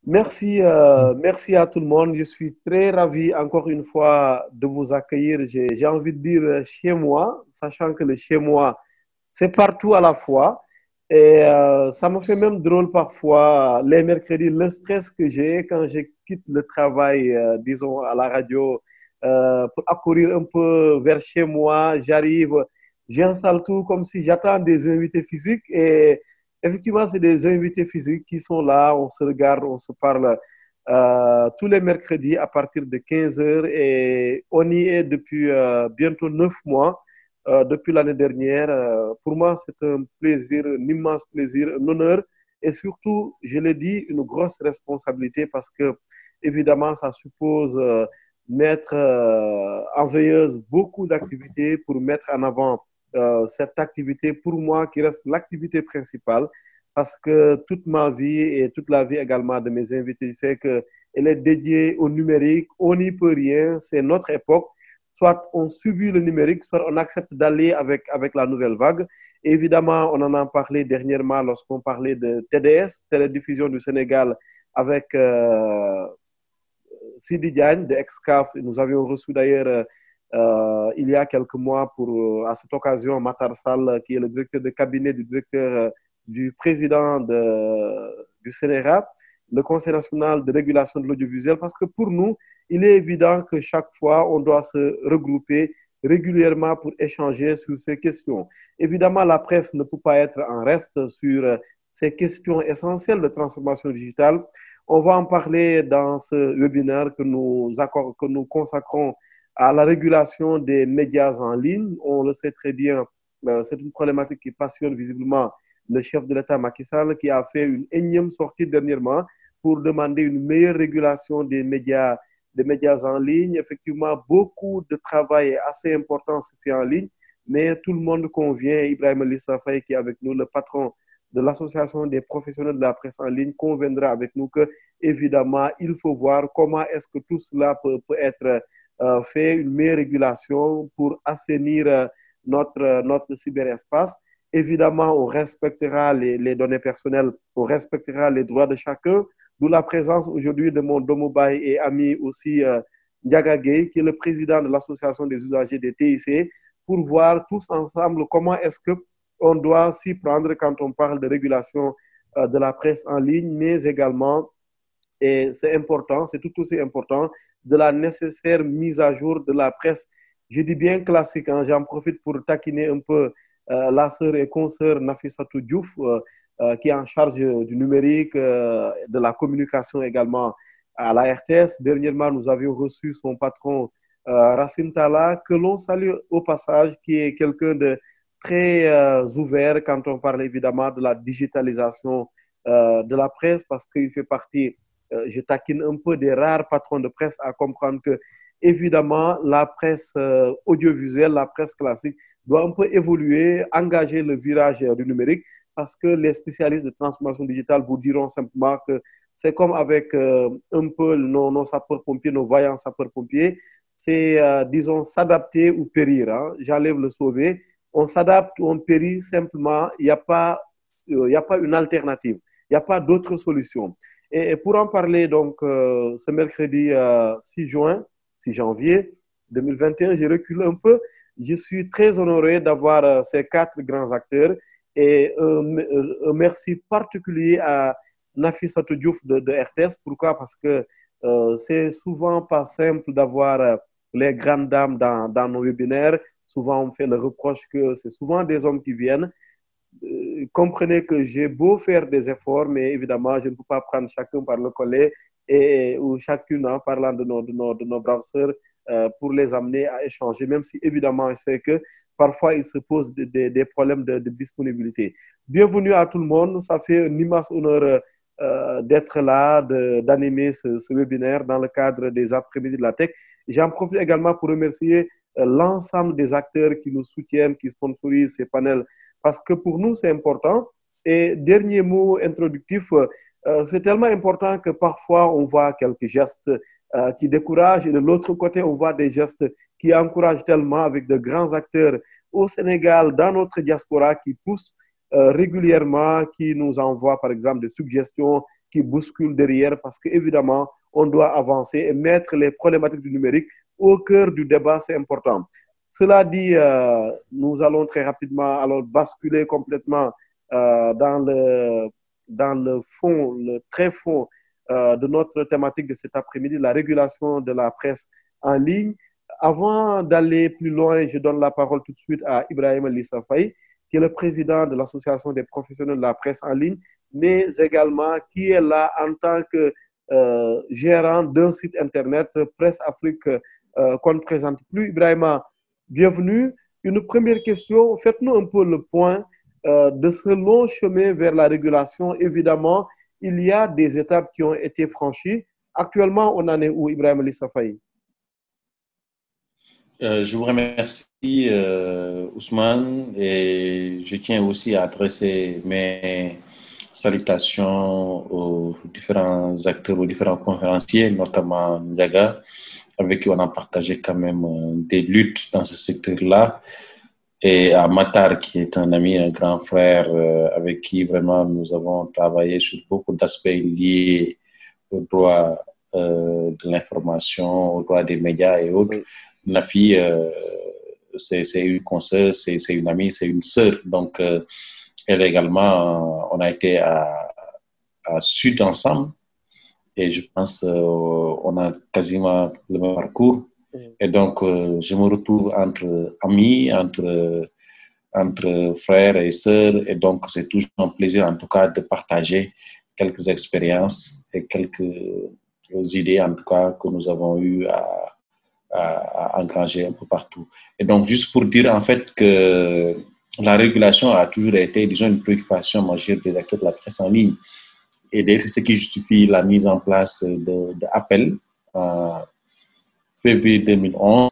Merci, merci à tout le monde. Je suis très ravi encore une fois de vous accueillir. J'ai envie de dire chez moi, sachant que le chez moi, c'est partout à la fois. Et ça me fait même drôle parfois, les mercredis, le stress que j'ai quand je quitte le travail, disons, à la radio, pour accourir un peu vers chez moi. J'arrive, j'installe tout comme si j'attends des invités physiques. Et effectivement, c'est des invités physiques qui sont là, on se regarde, on se parle tous les mercredis à partir de 15 heures et on y est depuis bientôt 9 mois, depuis l'année dernière. Pour moi, c'est un plaisir, un immense plaisir, un honneur et surtout, je l'ai dit, une grosse responsabilité parce que, évidemment, ça suppose mettre en veilleuse beaucoup d'activités pour mettre en avant cette activité, pour moi, qui reste l'activité principale, parce que toute ma vie et toute la vie également de mes invités, je sais qu'elle est dédiée au numérique. On n'y peut rien, c'est notre époque. Soit on subit le numérique, soit on accepte d'aller avec la nouvelle vague. Et évidemment, on en a parlé dernièrement lorsqu'on parlait de TDS, Télédiffusion du Sénégal, avec Sidi Diagne de Excaf. Nous avions reçu d'ailleurs il y a quelques mois pour, à cette occasion, Matar Sall, qui est le directeur de cabinet du directeur du président du CNRA, le Conseil national de régulation de l'audiovisuel, parce que pour nous, il est évident que chaque fois, on doit se regrouper régulièrement pour échanger sur ces questions. Évidemment, la presse ne peut pas être en reste sur ces questions essentielles de transformation digitale. On va en parler dans ce webinaire que nous consacrons à la régulation des médias en ligne. On le sait très bien, c'est une problématique qui passionne visiblement le chef de l'État Macky Sall, qui a fait une énième sortie dernièrement pour demander une meilleure régulation des médias en ligne. Effectivement, beaucoup de travail assez important se fait en ligne, mais tout le monde convient, Ibrahim Lissa Faye, qui est avec nous, le patron de l'Association des professionnels de la presse en ligne, conviendra avec nous que, évidemment, il faut voir comment est-ce que tout cela peut être fait, une meilleure régulation pour assainir notre cyberespace. Évidemment, on respectera les données personnelles, on respectera les droits de chacun, d'où la présence aujourd'hui de mon Domobay et ami aussi Ndiaga Gueye, qui est le président de l'Association des usagers des TIC, pour voir tous ensemble comment est-ce que on doit s'y prendre quand on parle de régulation de la presse en ligne, mais également, et c'est important, c'est tout aussi important, de la nécessaire mise à jour de la presse. Je dis bien classique, hein, j'en profite pour taquiner un peu la sœur et consoeur Nafissatou Diouf, qui est en charge du numérique, de la communication également à la RTS. Dernièrement, nous avions reçu son patron Racine Tala, que l'on salue au passage, qui est quelqu'un de très ouvert quand on parle évidemment de la digitalisation de la presse, parce qu'il fait partie, je taquine un peu, des rares patrons de presse à comprendre que, évidemment, la presse audiovisuelle, la presse classique, doit un peu évoluer, engager le virage du numérique, parce que les spécialistes de transformation digitale vous diront simplement que c'est comme avec un peu nos sapeurs-pompiers, nos vaillants sapeurs-pompiers, c'est, disons, s'adapter ou périr. Hein. J'enlève le sauver. On s'adapte ou on périt simplement. Il n'y a pas, y a pas une alternative. Il n'y a pas d'autre solution. Et pour en parler, donc, ce mercredi 6 juin, 6 janvier 2021, j'ai reculé un peu. Je suis très honoré d'avoir ces quatre grands acteurs et un merci particulier à Nafissatou Diouf de RTS. Pourquoi? Parce que c'est souvent pas simple d'avoir les grandes dames dans nos webinaires. Souvent, on fait le reproche que c'est souvent des hommes qui viennent. Comprenez que j'ai beau faire des efforts, mais évidemment, je ne peux pas prendre chacun par le collet ou chacune en parlant de nos braves sœurs pour les amener à échanger, même si évidemment, je sais que parfois, il se pose des problèmes de disponibilité. Bienvenue à tout le monde. Ça fait un immense honneur d'être là, d'animer ce webinaire dans le cadre des après-midi de la tech. J'en profite également pour remercier l'ensemble des acteurs qui nous soutiennent, qui sponsorisent ces panels, parce que pour nous, c'est important. Et dernier mot introductif, c'est tellement important que parfois, on voit quelques gestes qui découragent, et de l'autre côté, on voit des gestes qui encouragent tellement, avec de grands acteurs au Sénégal, dans notre diaspora, qui poussent régulièrement, qui nous envoient, par exemple, des suggestions, qui bouscule derrière parce qu'évidemment, on doit avancer et mettre les problématiques du numérique au cœur du débat, c'est important. Cela dit, nous allons très rapidement alors basculer complètement dans le fond, le très fond de notre thématique de cet après-midi, la régulation de la presse en ligne. Avant d'aller plus loin, je donne la parole tout de suite à Ibrahim Lissa Faye, qui est le président de l'Association des professionnels de la presse en ligne, mais également qui est là en tant que gérant d'un site internet, Presse Afrique, qu'on ne présente plus. Ibrahima, bienvenue. Une première question, faites-nous un peu le point de ce long chemin vers la régulation. Évidemment, il y a des étapes qui ont été franchies. Actuellement, on en est où, Ibrahim Lissa Faye? Je vous remercie, Ousmane, et je tiens aussi à adresser mes salutations aux différents acteurs, aux différents conférenciers, notamment Ndiaga, avec qui on a partagé quand même des luttes dans ce secteur-là, et à Matar, qui est un ami, un grand frère, avec qui vraiment nous avons travaillé sur beaucoup d'aspects liés au droit de l'information, au droit des médias et autres. Oui. Nafi, c'est une consoeur, c'est une amie, c'est une sœur. Donc, elle également, on a été à Sud ensemble. Et je pense on a quasiment le même parcours. Et donc, je me retrouve entre amis, entre frères et sœurs. Et donc, c'est toujours un plaisir, en tout cas, de partager quelques expériences et quelques idées, en tout cas, que nous avons eues à engranger un peu partout. Et donc, juste pour dire, en fait, que la régulation a toujours été, disons, une préoccupation majeure des acteurs de la presse en ligne. Et d'ailleurs, c'est ce qui justifie la mise en place d'Appel en février 2011.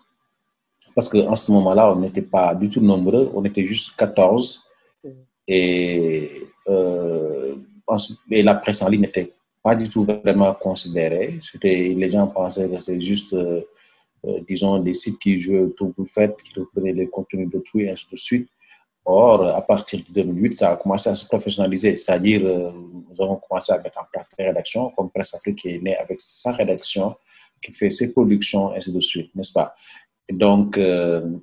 Parce qu'en ce moment-là, on n'était pas du tout nombreux, on était juste 14. Et, et la presse en ligne n'était pas du tout vraiment considérée. Les gens pensaient que c'est juste, disons, des sites qui jouaient tout le fait, qui reprenaient les contenus d'autrui, et ainsi de suite. Or, à partir de 2008, ça a commencé à se professionnaliser, c'est-à-dire nous avons commencé à mettre en place des rédactions, comme Presse Afrique qui est née avec sa rédaction, qui fait ses productions, et ainsi de suite, n'est-ce pas? Et donc,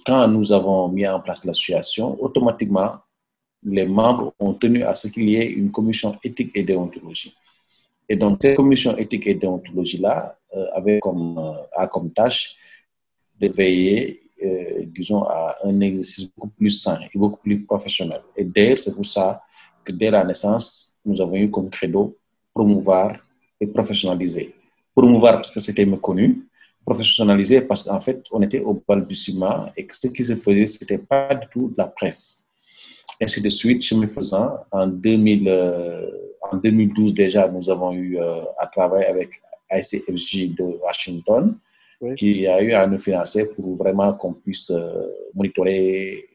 quand nous avons mis en place l'association, automatiquement, les membres ont tenu à ce qu'il y ait une commission éthique et déontologie. Et donc, cette commission éthique et déontologie-là avait comme tâche de veiller, disons, à un exercice beaucoup plus sain et beaucoup plus professionnel. Et d'ailleurs, c'est pour ça que dès la naissance, nous avons eu comme credo promouvoir et professionnaliser. Promouvoir parce que c'était méconnu, professionnaliser parce qu'en fait, on était au balbutiement et que ce qui se faisait, ce n'était pas du tout de la presse. Ainsi de suite, chemin faisant, en 2012 déjà, nous avons eu à travailler avec ICFJ de Washington, oui, qui a eu à nous financer pour vraiment qu'on puisse monitorer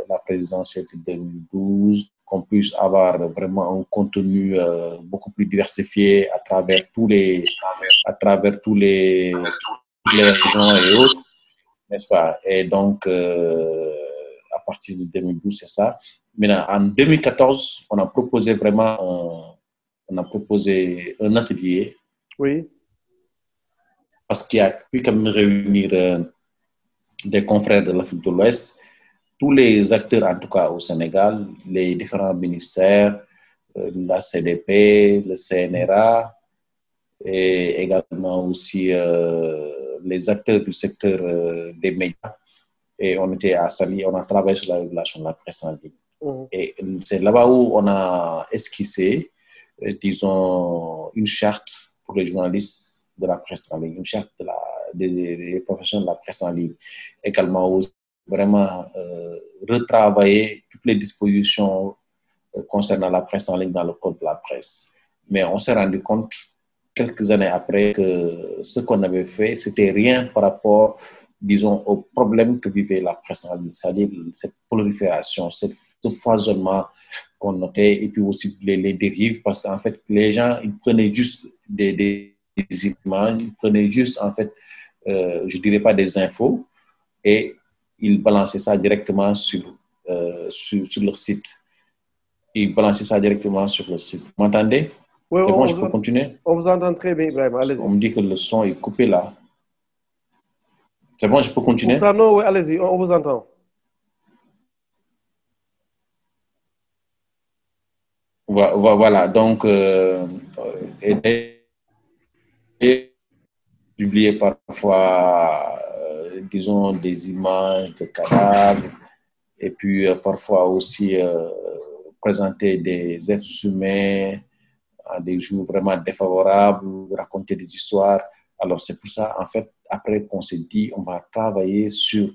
la présidentielle de 2012, qu'on puisse avoir vraiment un contenu beaucoup plus diversifié à travers toutes les régions et autres, n'est-ce pas? Et donc, à partir de 2012, c'est ça. Maintenant, en 2014, on a proposé vraiment un atelier. Oui. Parce qu'il a pu quand même réunir des confrères de l'Afrique de l'Ouest, tous les acteurs, en tout cas au Sénégal, les différents ministères, la CDP, le CNRA, et également aussi les acteurs du secteur des médias. Et on était à Sali, on a travaillé sur la régulation de la presse en ligne. Et c'est là-bas où on a esquissé, disons, une charte pour les journalistes de la presse en ligne, une charte des professionnels de la presse en ligne. Également, aussi, vraiment retravailler toutes les dispositions concernant la presse en ligne dans le code de la presse. Mais on s'est rendu compte, quelques années après, que ce qu'on avait fait, c'était rien par rapport, disons, aux problèmes que vivait la presse en ligne, c'est-à-dire cette prolifération, ce foisonnement qu'on notait, et puis aussi les dérives, parce qu'en fait, les gens, ils prenaient juste des images, ils prenaient juste, en fait, je dirais pas des infos, et ils balançaient ça directement sur leur site. Ils balançaient ça directement sur le site. Vous m'entendez? Oui, C'est bon, je peux continuer? on vous entend très bien, Ibrahim. Parce qu'on Allez-y. me dit que le son est coupé là. C'est bon, je peux continuer? Pourtant, non, oui, allez-y, on vous entend. Voilà, donc, et publier parfois, disons, des images de cadavres, et puis parfois aussi présenter des êtres humains à des jours vraiment défavorables, raconter des histoires. Alors, c'est pour ça, en fait, après qu'on s'est dit, on va travailler sur,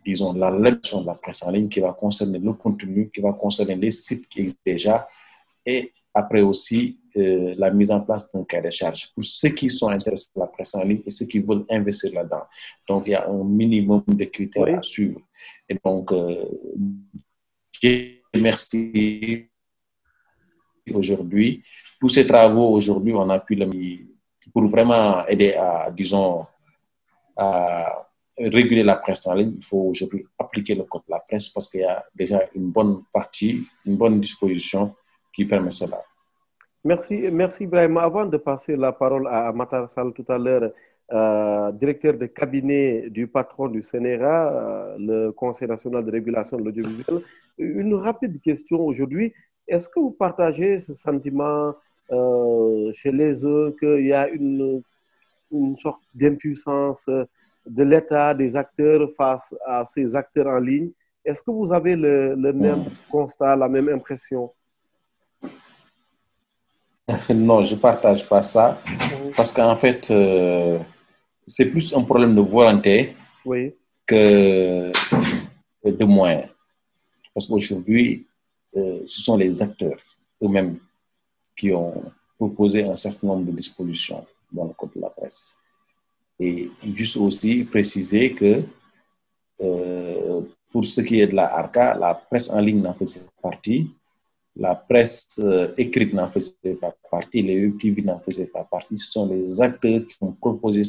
disons, la lecture de la presse en ligne qui va concerner le contenu, qui va concerner les sites qui existent déjà, et après aussi la mise en place d'un cahier de charge pour ceux qui sont intéressés par la presse en ligne et ceux qui veulent investir là-dedans. Donc, il y a un minimum de critères Oui. à suivre. Et donc, je remercie aujourd'hui. Tous ces travaux, aujourd'hui, on a pu le pour vraiment aider à, disons, à réguler la presse en ligne. Il faut aujourd'hui appliquer le code de la presse parce qu'il y a déjà une bonne partie, une bonne disposition qui permet cela. Merci Ibrahim. Avant de passer la parole à Matar Sall tout à l'heure, directeur de cabinet du patron du CNRA, le Conseil national de régulation de l'audiovisuel, une rapide question aujourd'hui. Est-ce que vous partagez ce sentiment chez les uns qu'il y a une sorte d'impuissance de l'État, des acteurs face à ces acteurs en ligne? Est-ce que vous avez le même constat, la même impression? Non, je ne partage pas ça parce qu'en fait, c'est plus un problème de volonté que de moyens. Parce qu'aujourd'hui, ce sont les acteurs eux-mêmes qui ont proposé un certain nombre de dispositions dans le code de la presse. Et juste aussi préciser que pour ce qui est de la ARCA, la presse en ligne n'en faisait pas partie, la presse écrite n'en faisait pas partie, les UTV n'en faisaient pas partie. Ce sont les acteurs qui ont proposé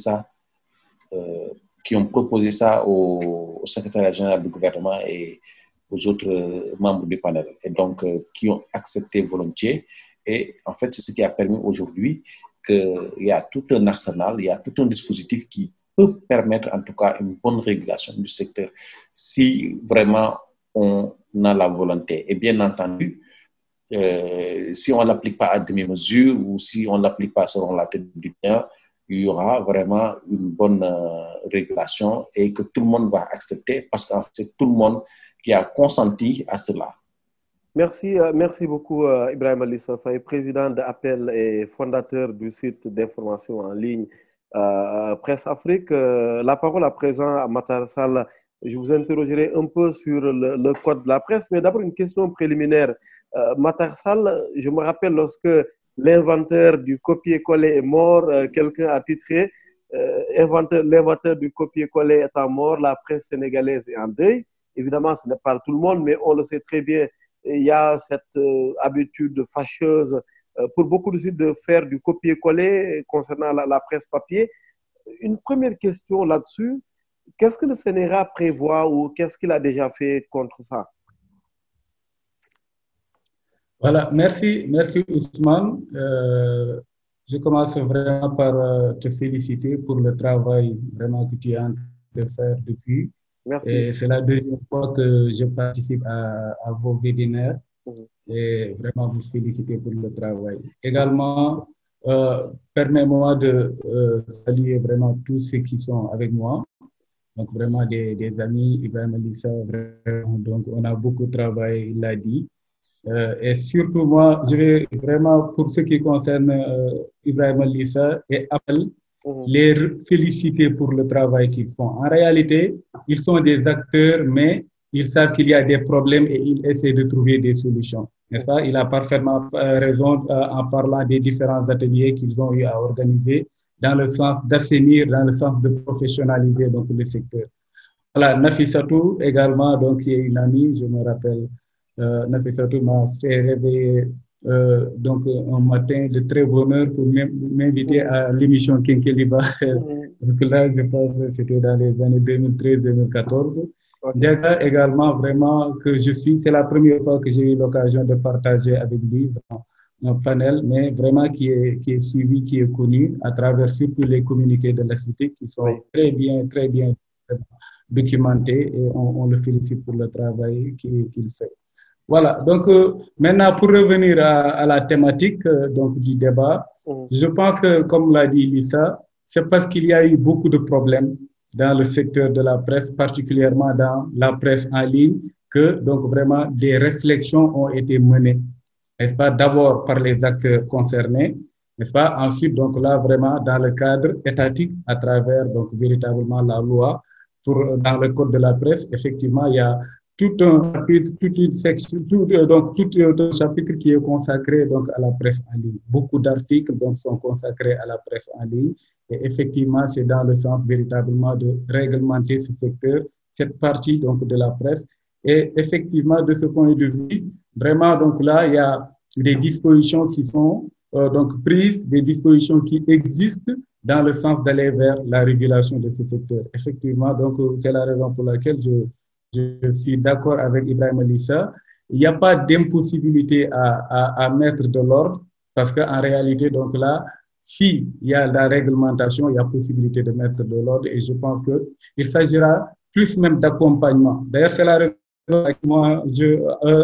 ça, au secrétaire général du gouvernement et aux autres membres du panel, et donc qui ont accepté volontiers. Et en fait, c'est ce qui a permis aujourd'hui qu'il y a tout un arsenal, il y a tout un dispositif qui peut permettre en tout cas une bonne régulation du secteur si vraiment on a la volonté. Et bien entendu, si on ne l'applique pas à demi-mesure ou si on ne l'applique pas selon la tête du bien, il y aura vraiment une bonne régulation et que tout le monde va accepter parce qu'en fait, c'est tout le monde qui a consenti à cela. Merci beaucoup Ibrahim Ali Safai, président d'Appel et fondateur du site d'information en ligne Presse Afrique. La parole à présent à Matar Sall. Je vous interrogerai un peu sur le code de la presse, mais d'abord une question préliminaire. Matar Sall, je me rappelle lorsque l'inventeur du copier-coller est mort, quelqu'un a titré l'inventeur du copier-coller étant mort, la presse sénégalaise est en deuil. Évidemment, ce n'est pas tout le monde, mais on le sait très bien. Il y a cette habitude fâcheuse pour beaucoup de sites de faire du copier-coller concernant la presse papier. Une première question là-dessus, qu'est-ce que le CNRA prévoit ou qu'est-ce qu'il a déjà fait contre ça? Voilà, merci Ousmane. Je commence vraiment par te féliciter pour le travail vraiment que tu es en train de faire depuis. Merci. C'est la deuxième fois que je participe à vos webinaires et vraiment vous féliciter pour le travail. Également, permets-moi de saluer vraiment tous ceux qui sont avec moi. Donc vraiment des amis, Ibrahim Alissa, vraiment, donc on a beaucoup travaillé, il l'a dit. Et surtout moi, je vais vraiment, pour ce qui concerne Ibrahim Alissa et Appel, les féliciter pour le travail qu'ils font. En réalité, ils sont des acteurs, mais ils savent qu'il y a des problèmes et ils essaient de trouver des solutions. N'est-ce pas? Il a parfaitement raison en parlant des différents ateliers qu'ils ont eu à organiser dans le sens d'assainir, dans le sens de professionnaliser donc, le secteur. Voilà, Nafissatou également, donc, qui est une amie, je me rappelle, Nafissatou m'a fait réveiller donc un matin de très bonne heure pour m'inviter à l'émission Kinkeliba. Donc là, je pense que c'était dans les années 2013-2014. Diaga également, vraiment, que je suis, c'est la première fois que j'ai eu l'occasion de partager avec lui un panel, mais vraiment qui est suivi, qui est connu à travers surtout les communiqués de la cité qui sont très bien documentés et on le félicite pour le travail qu'il fait. Voilà, donc maintenant pour revenir à la thématique donc, du débat, je pense que comme l'a dit Lisa, c'est parce qu'il y a eu beaucoup de problèmes dans le secteur de la presse, particulièrement dans la presse en ligne, que donc vraiment des réflexions ont été menées, n'est-ce pas, d'abord par les acteurs concernés, n'est-ce pas, ensuite donc là vraiment dans le cadre étatique à travers donc véritablement la loi, dans le code de la presse, effectivement il y a tout un chapitre, toute une section, tout un chapitre qui est consacré donc à la presse en ligne. Beaucoup d'articles donc sont consacrés à la presse en ligne et effectivement c'est dans le sens véritablement de réglementer ce secteur, cette partie donc de la presse. Et effectivement de ce point de vue, vraiment donc là il y a des dispositions qui sont donc prises, des dispositions qui existent dans le sens d'aller vers la régulation de ce secteur. Effectivement, donc c'est la raison pour laquelle je suis d'accord avec Ibrahim Lissa. Il n'y a pas d'impossibilité à mettre de l'ordre parce qu'en réalité, donc là, s'il y a la réglementation, il y a possibilité de mettre de l'ordre et je pense qu'il s'agira plus même d'accompagnement. D'ailleurs, c'est la raison pour laquelle moi,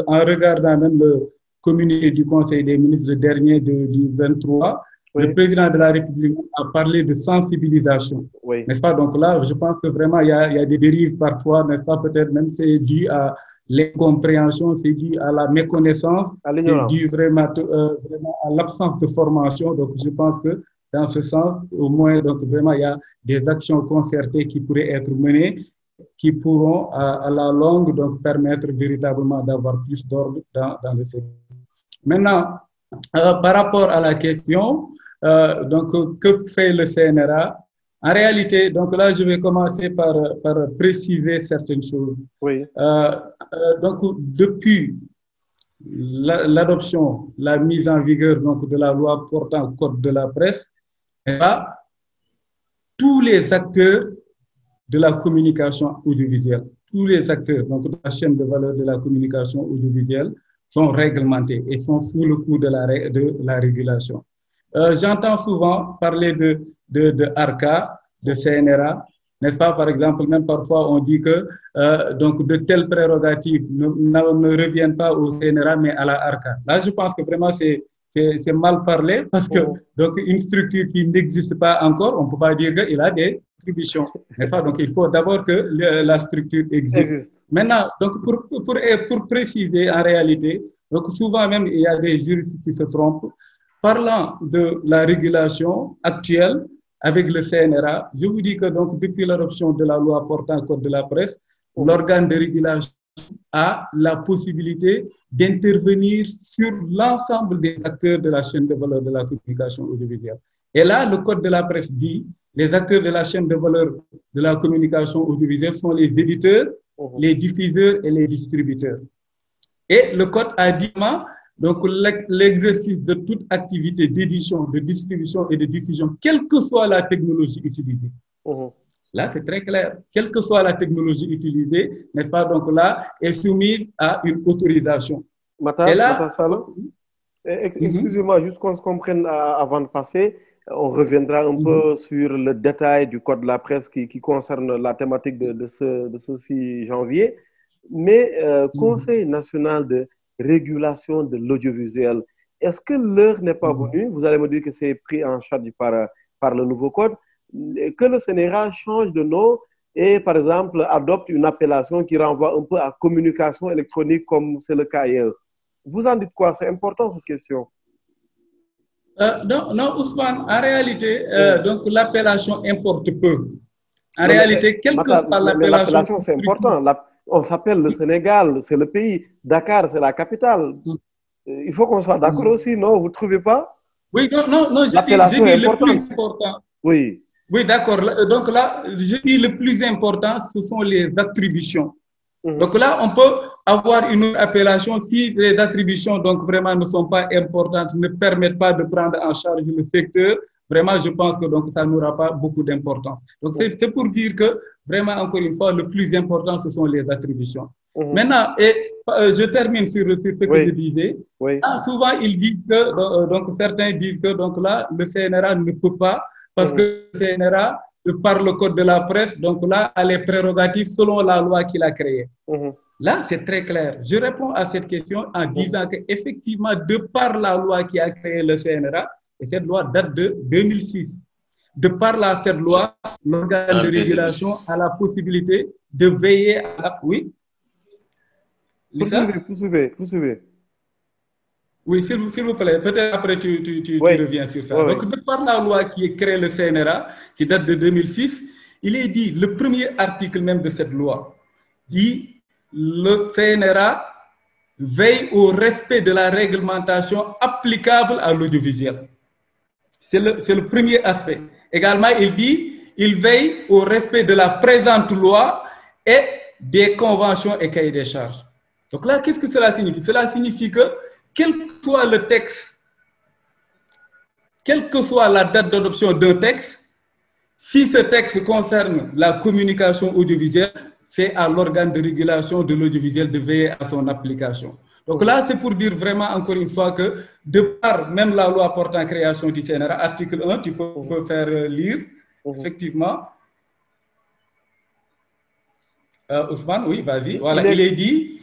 en regardant même le communiqué du Conseil des ministres le dernier du 23, le président de la République a parlé de sensibilisation, n'est-ce pas? Donc là, je pense que vraiment, il y a des dérives parfois, n'est-ce pas? Peut-être même c'est dû à l'incompréhension, c'est dû à la méconnaissance, c'est dû vraiment à l'absence de formation. Donc je pense que dans ce sens, au moins, donc vraiment, il y a des actions concertées qui pourraient être menées, qui pourront à la longue donc permettre véritablement d'avoir plus d'ordre dans le secteur. Maintenant, par rapport à la question, donc, que fait le CNRA? En réalité, donc là, je vais commencer par préciser certaines choses. Donc, depuis l'adoption, la mise en vigueur donc, de la loi portant code de la presse, tous les acteurs de la communication audiovisuelle, tous les acteurs donc, de la chaîne de valeur de la communication audiovisuelle sont réglementés et sont sous le coup de la régulation. J'entends souvent parler de ARCA, de CNRA, n'est-ce pas? Par exemple, même parfois on dit que donc de telles prérogatives ne reviennent pas au CNRA mais à la ARCA. Là, je pense que vraiment c'est mal parlé parce que donc une structure qui n'existe pas encore, on ne peut pas dire qu'il a des attributions, n'est-ce pas? Donc il faut d'abord que la structure existe. Maintenant, donc pour préciser en réalité, donc souvent même il y a des juristes qui se trompent. Parlant de la régulation actuelle avec le CNRA, je vous dis que donc depuis l'adoption de la loi portant code de la presse, l'organe de régulation a la possibilité d'intervenir sur l'ensemble des acteurs de la chaîne de valeur de la communication audiovisuelle. Et là, le code de la presse dit les acteurs de la chaîne de valeur de la communication audiovisuelle sont les éditeurs, les diffuseurs et les distributeurs. Et le code a dit donc l'exercice de toute activité d'édition, de distribution et de diffusion, quelle que soit la technologie utilisée. Là, c'est très clair. Quelle que soit la technologie utilisée, n'est-ce pas? Donc là, est soumise à une autorisation. Excusez-moi, juste qu'on se comprenne avant de passer, on reviendra un peu sur le détail du code de la presse qui concerne la thématique de ce 6 janvier. Mais Conseil national de régulation de l'audiovisuel, est-ce que l'heure n'est pas venue? Vous allez me dire que c'est pris en charge par le nouveau code, que le CNRA change de nom et, par exemple, adopte une appellation qui renvoie un peu à communication électronique comme c'est le cas ailleurs. Vous en dites quoi? C'est important cette question. Non, Ousmane, en réalité, donc l'appellation importe peu. En réalité, quelle que soit l'appellation, c'est important. On s'appelle le Sénégal, c'est le pays. Dakar, c'est la capitale. Il faut qu'on soit d'accord aussi, non? Vous ne trouvez pas? Oui, non, l'appellation est le plus important. Oui. Oui, d'accord. Donc là, je dis le plus important, ce sont les attributions. Donc là, on peut avoir une appellation si les attributions donc vraiment ne sont pas importantes, ne permettent pas de prendre en charge le secteur. Vraiment, je pense que donc, ça n'aura pas beaucoup d'importance. Donc, c'est pour dire que, vraiment, encore une fois, le plus important, ce sont les attributions. Maintenant, et je termine sur ce que Oui. je disais. Oui. Ah, souvent, ils disent que, donc certains disent que donc là, le CNRA ne peut pas, parce que le CNRA, par le code de la presse, donc là, a les prérogatives selon la loi qu'il a créée. Là, c'est très clair. Je réponds à cette question en disant qu'effectivement, de par la loi qui a créé le CNRA, et cette loi date de 2006, de par cette loi, l'organe de régulation a la possibilité de veiller à la... Oui. Poursuivez. Oui, s'il vous plaît, peut-être après tu reviens sur ça. Donc, de par la loi qui a créé le CNRA, qui date de 2006, il est dit, le premier article même de cette loi, dit le CNRA veille au respect de la réglementation applicable à l'audiovisuel. C'est le premier aspect. Également, il dit, il veille au respect de la présente loi et des conventions et cahiers des charges. Donc là, qu'est-ce que cela signifie? Cela signifie que, quel que soit le texte, quelle que soit la date d'adoption d'un texte, si ce texte concerne la communication audiovisuelle, c'est à l'organe de régulation de l'audiovisuel de veiller à son application. Donc là, c'est pour dire vraiment, encore une fois, que de par même la loi portant création du CNRA, article 1, tu peux faire lire, effectivement. Ousmane, oui, vas-y. Voilà, il est dit,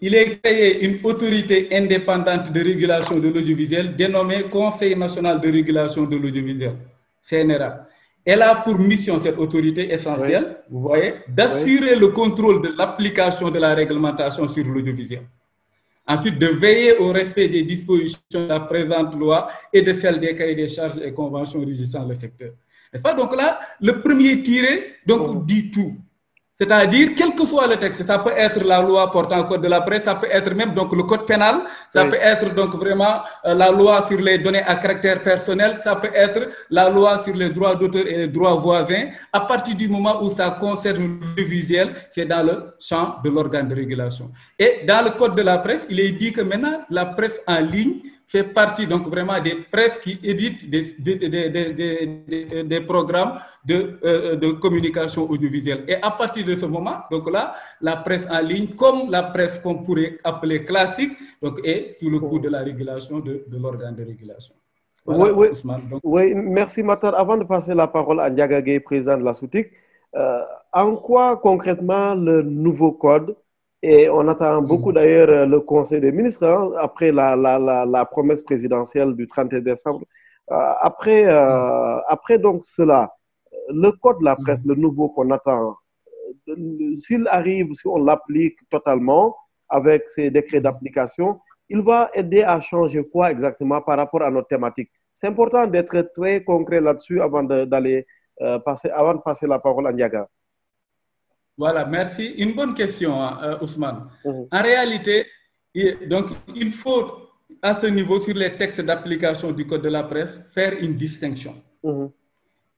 il est créé une autorité indépendante de régulation de l'audiovisuel dénommée Conseil national de régulation de l'audiovisuel, CNRA. Elle a pour mission, cette autorité essentielle, vous voyez, d'assurer le contrôle de l'application de la réglementation sur l'audiovisuel. Ensuite, de veiller au respect des dispositions de la présente loi et de celles des cahiers des charges et conventions régissant le secteur. N'est-ce pas? Donc là, le premier tiré donc, dit tout. C'est-à-dire, quel que soit le texte, ça peut être la loi portant le code de la presse, ça peut être même donc, le code pénal, ça peut être donc vraiment la loi sur les données à caractère personnel, ça peut être la loi sur les droits d'auteur et les droits voisins. À partir du moment où ça concerne le visuel, c'est dans le champ de l'organe de régulation. Et dans le code de la presse, il est dit que maintenant, la presse en ligne fait partie donc vraiment des presses qui éditent des programmes de communication audiovisuelle. Et à partir de ce moment, donc là, la presse en ligne, comme la presse qu'on pourrait appeler classique, donc est sous le coup de la régulation de l'organe de régulation. Voilà, oui, merci Matar. Avant de passer la parole à Ndiaga Gueye, président de la SOUTIC, en quoi concrètement le nouveau code, et on attend beaucoup d'ailleurs le Conseil des ministres, hein, après la promesse présidentielle du 31 décembre. Après donc cela, le code de la presse, le nouveau qu'on attend, s'il arrive, si on l'applique totalement avec ces décrets d'application, il va aider à changer quoi exactement par rapport à notre thématique? C'est important d'être très concret là-dessus avant de passer la parole à Ndiaga. Voilà, merci. Une bonne question, Ousmane. En réalité, donc, il faut, à ce niveau, sur les textes d'application du Code de la presse, faire une distinction.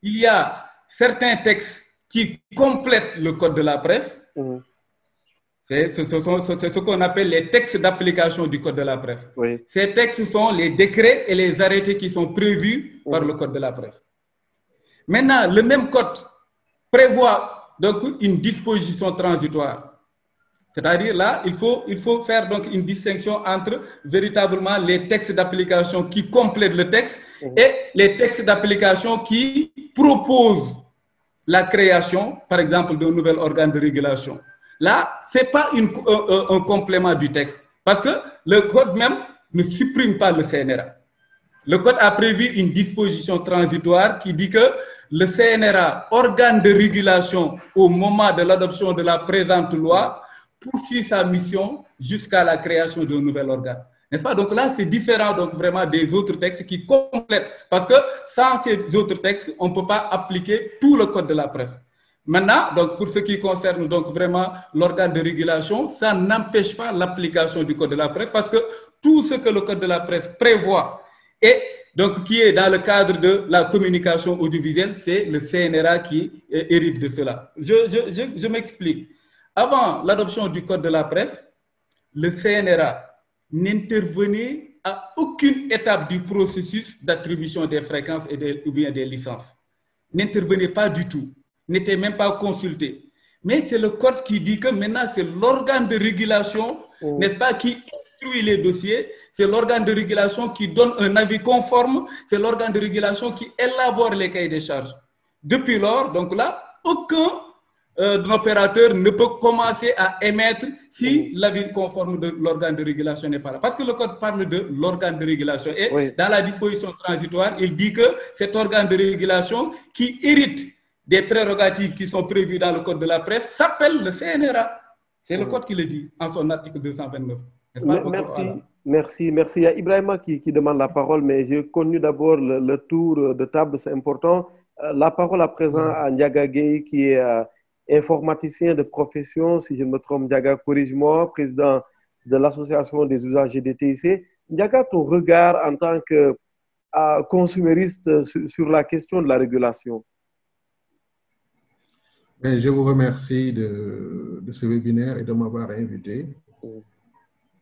Il y a certains textes qui complètent le Code de la presse. C'est ce qu'on appelle les textes d'application du Code de la presse. Ces textes sont les décrets et les arrêtés qui sont prévus par le Code de la presse. Maintenant, le même Code prévoit donc une disposition transitoire. C'est-à-dire là, il faut faire donc une distinction entre véritablement les textes d'application qui complètent le texte et les textes d'application qui proposent la création, par exemple, d'un nouvel organe de régulation. Là, ce n'est pas un complément du texte, parce que le code même ne supprime pas le CNRA. Le code a prévu une disposition transitoire qui dit que le CNRA, organe de régulation au moment de l'adoption de la présente loi, poursuit sa mission jusqu'à la création d'un nouvel organe. N'est-ce pas? Donc là, c'est différent donc, vraiment des autres textes qui complètent. Parce que sans ces autres textes, on ne peut pas appliquer tout le code de la presse. Maintenant, donc, pour ce qui concerne donc, vraiment l'organe de régulation, ça n'empêche pas l'application du code de la presse parce que tout ce que le code de la presse prévoit et donc qui est dans le cadre de la communication audiovisuelle, c'est le CNRA qui hérite de cela. Je m'explique. Avant l'adoption du code de la presse, le CNRA n'intervenait à aucune étape du processus d'attribution des fréquences ou bien des licences. N'intervenait pas du tout, n'était même pas consulté. Mais c'est le code qui dit que maintenant, c'est l'organe de régulation, n'est-ce pas, qui instruit les dossiers. C'est l'organe de régulation qui donne un avis conforme. C'est l'organe de régulation qui élabore les cahiers des charges. Depuis lors, donc là, aucun opérateur ne peut commencer à émettre si l'avis conforme de l'organe de régulation n'est pas là. Parce que le code parle de l'organe de régulation. Et dans la disposition transitoire, il dit que cet organe de régulation qui hérite des prérogatives qui sont prévues dans le code de la presse s'appelle le CNRA. C'est le code qui le dit en son article 229. Merci. Il y a Ibrahima qui demande la parole, mais j'ai connu d'abord le tour de table, c'est important. La parole à présent à Ndiaga Gueye, qui est informaticien de profession, si je me trompe, Ndiaga, corrige-moi, président de l'Association des usagers des TIC. Ndiaga, ton regard en tant que consumériste sur la question de la régulation. Je vous remercie de ce webinaire et de m'avoir invité.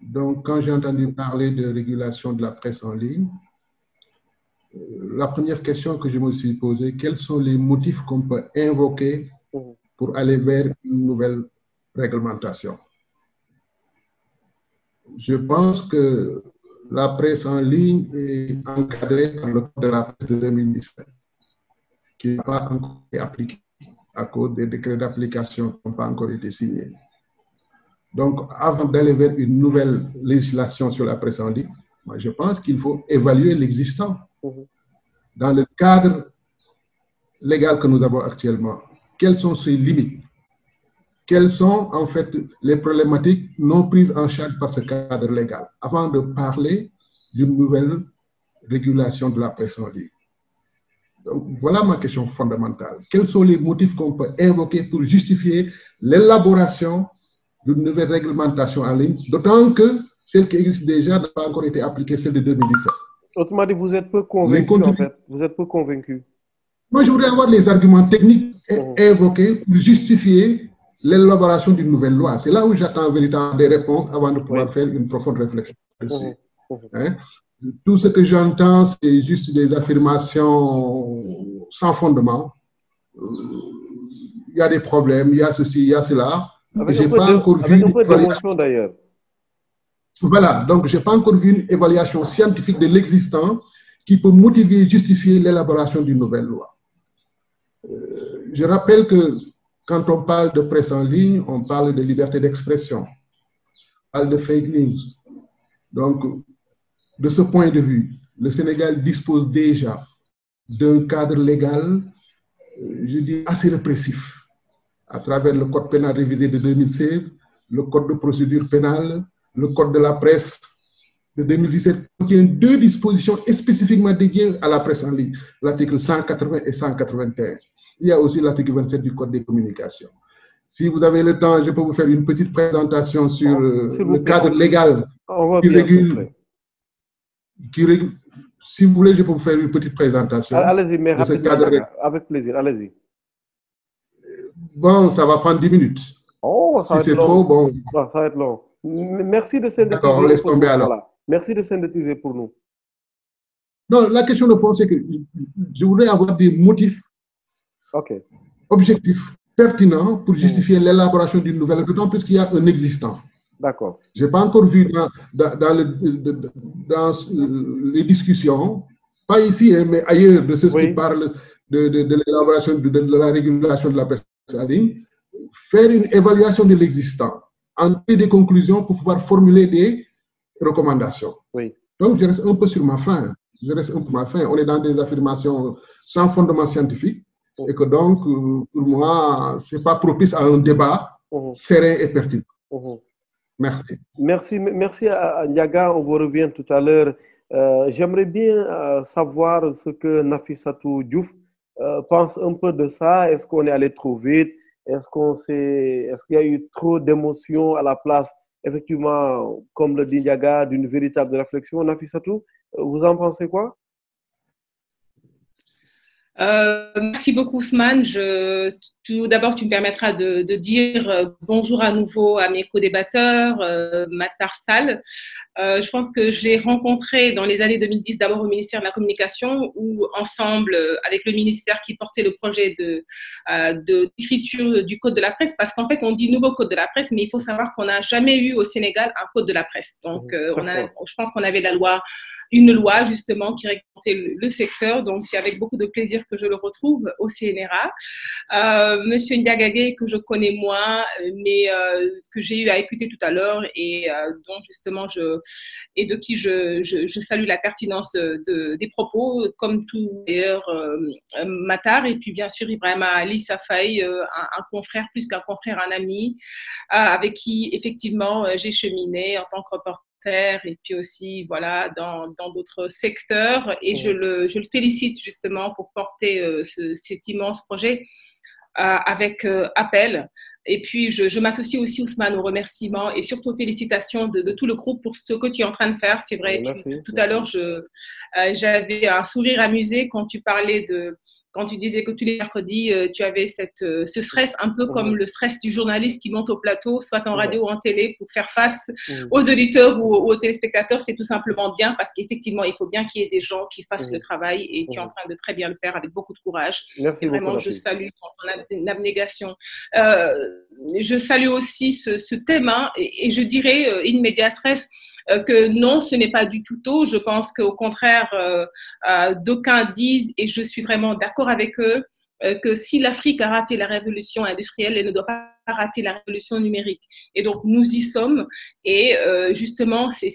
Donc, quand j'ai entendu parler de régulation de la presse en ligne, la première question que je me suis posée, quels sont les motifs qu'on peut invoquer pour aller vers une nouvelle réglementation? Je pense que la presse en ligne est encadrée par le code de la presse de 2017, qui n'a pas encore été appliqué à cause des décrets d'application qui n'ont pas encore été signés. Donc, avant d'aller vers une nouvelle législation sur la presse en ligne, moi, je pense qu'il faut évaluer l'existant. Dans le cadre légal que nous avons actuellement, quelles sont ses limites? Quelles sont en fait les problématiques non prises en charge par ce cadre légal avant de parler d'une nouvelle régulation de la presse en ligne? Donc, voilà ma question fondamentale. Quels sont les motifs qu'on peut invoquer pour justifier l'élaboration d'une nouvelle réglementation en ligne, d'autant que celle qui existe déjà n'a pas encore été appliquée, celle de 2017. Autrement dit, vous êtes peu convaincu, en fait. Vous êtes peu convaincu. Moi, je voudrais avoir les arguments techniques invoqués pour justifier l'élaboration d'une nouvelle loi. C'est là où j'attends véritablement des réponses avant de pouvoir faire une profonde réflexion dessus. Hein? Tout ce que j'entends, c'est juste des affirmations sans fondement. Il y a des problèmes, il y a ceci, il y a cela. Avec un peu d'émotion d'ailleurs. Voilà, donc je n'ai pas encore vu une évaluation scientifique de l'existant qui peut motiver et justifier l'élaboration d'une nouvelle loi. Je rappelle que quand on parle de presse en ligne, on parle de liberté d'expression, on parle de fake news. Donc, de ce point de vue, le Sénégal dispose déjà d'un cadre légal, je dis, assez répressif, à travers le Code pénal révisé de 2016, le Code de procédure pénale, le Code de la presse de 2017 contient deux dispositions spécifiquement dédiées à la presse en ligne, l'article 180 et 181. Il y a aussi l'article 27 du Code des communications. Si vous avez le temps, je peux vous faire une petite présentation sur le cadre légal qui régule. Si vous voulez, je peux vous faire une petite présentation. Allez-y, mais rapidement, avec plaisir, allez-y. Bon, ça va prendre 10 minutes. Oh, ça va être long. Trop, bon. Non, ça va être long. Merci de synthétiser. D'accord, on laisse tomber alors. Voilà. Merci de synthétiser pour nous. Non, la question de fond, c'est que je voudrais avoir des motifs objectifs, pertinents pour justifier l'élaboration d'une nouvelle, d'autant plus qu'il y a un existant. D'accord. Je n'ai pas encore vu dans les discussions, pas ici, hein, mais ailleurs, de ceux qui parlent de l'élaboration de la régulation de la presse en ligne, faire une évaluation de l'existant, en tirer des conclusions pour pouvoir formuler des recommandations. Donc, je reste un peu sur ma faim. On est dans des affirmations sans fondement scientifique et que donc, pour moi, ce n'est pas propice à un débat serein et pertinent. Merci. Merci à Ndiaga. On vous revient tout à l'heure. J'aimerais bien savoir ce que Nafissatou Diouf pense un peu de ça. Est-ce qu'on est allé trop vite? Est-ce qu'il y a eu trop d'émotions à la place, effectivement, comme le dit Ndiaga, d'une véritable réflexion? Nafissatou, vous en pensez quoi? Merci beaucoup, Ousmane. Tout d'abord, tu me permettras de dire bonjour à nouveau à mes co-débatteurs, Matar Sall. Je pense que je l'ai rencontré dans les années 2010, d'abord au ministère de la Communication, où ensemble, avec le ministère qui portait le projet d'écriture du Code de la presse, parce qu'en fait, on dit nouveau Code de la presse, mais il faut savoir qu'on n'a jamais eu au Sénégal un Code de la presse. Donc, je pense qu'on avait une loi justement qui réglementait le secteur. Donc, c'est avec beaucoup de plaisir que je le retrouve au CNRA. Monsieur Ndiagagé, que je connais moins, mais que j'ai eu à écouter tout à l'heure et dont justement et de qui je salue la pertinence des propos, comme tout d'ailleurs Matar, et puis bien sûr Ibrahima Ali Safaï, un confrère, plus qu'un confrère, un ami, avec qui effectivement j'ai cheminé en tant que reporter et puis aussi voilà dans d'autres secteurs, et je le félicite justement pour porter cet immense projet avec Appel. Et puis, je m'associe aussi, Ousmane, aux remerciements et surtout aux félicitations de tout le groupe pour ce que tu es en train de faire. C'est vrai, tout à l'heure, j'avais un sourire amusé quand tu parlais quand tu disais que tous les mercredis, tu avais ce stress, un peu comme le stress du journaliste qui monte au plateau, soit en radio ou en télé, pour faire face aux auditeurs ou aux téléspectateurs. C'est tout simplement bien, parce qu'effectivement, il faut bien qu'il y ait des gens qui fassent le travail, et tu es en train de très bien le faire avec beaucoup de courage. Merci beaucoup. Vraiment, je salue ton abnégation. Je salue aussi ce thème, et je dirais, in medias res, que non, ce n'est pas du tout tôt. Je pense qu'au contraire, d'aucuns disent, et je suis vraiment d'accord avec eux, que si l'Afrique a raté la révolution industrielle, elle ne doit pas rater la révolution numérique. Et donc, nous y sommes. Et justement, c'est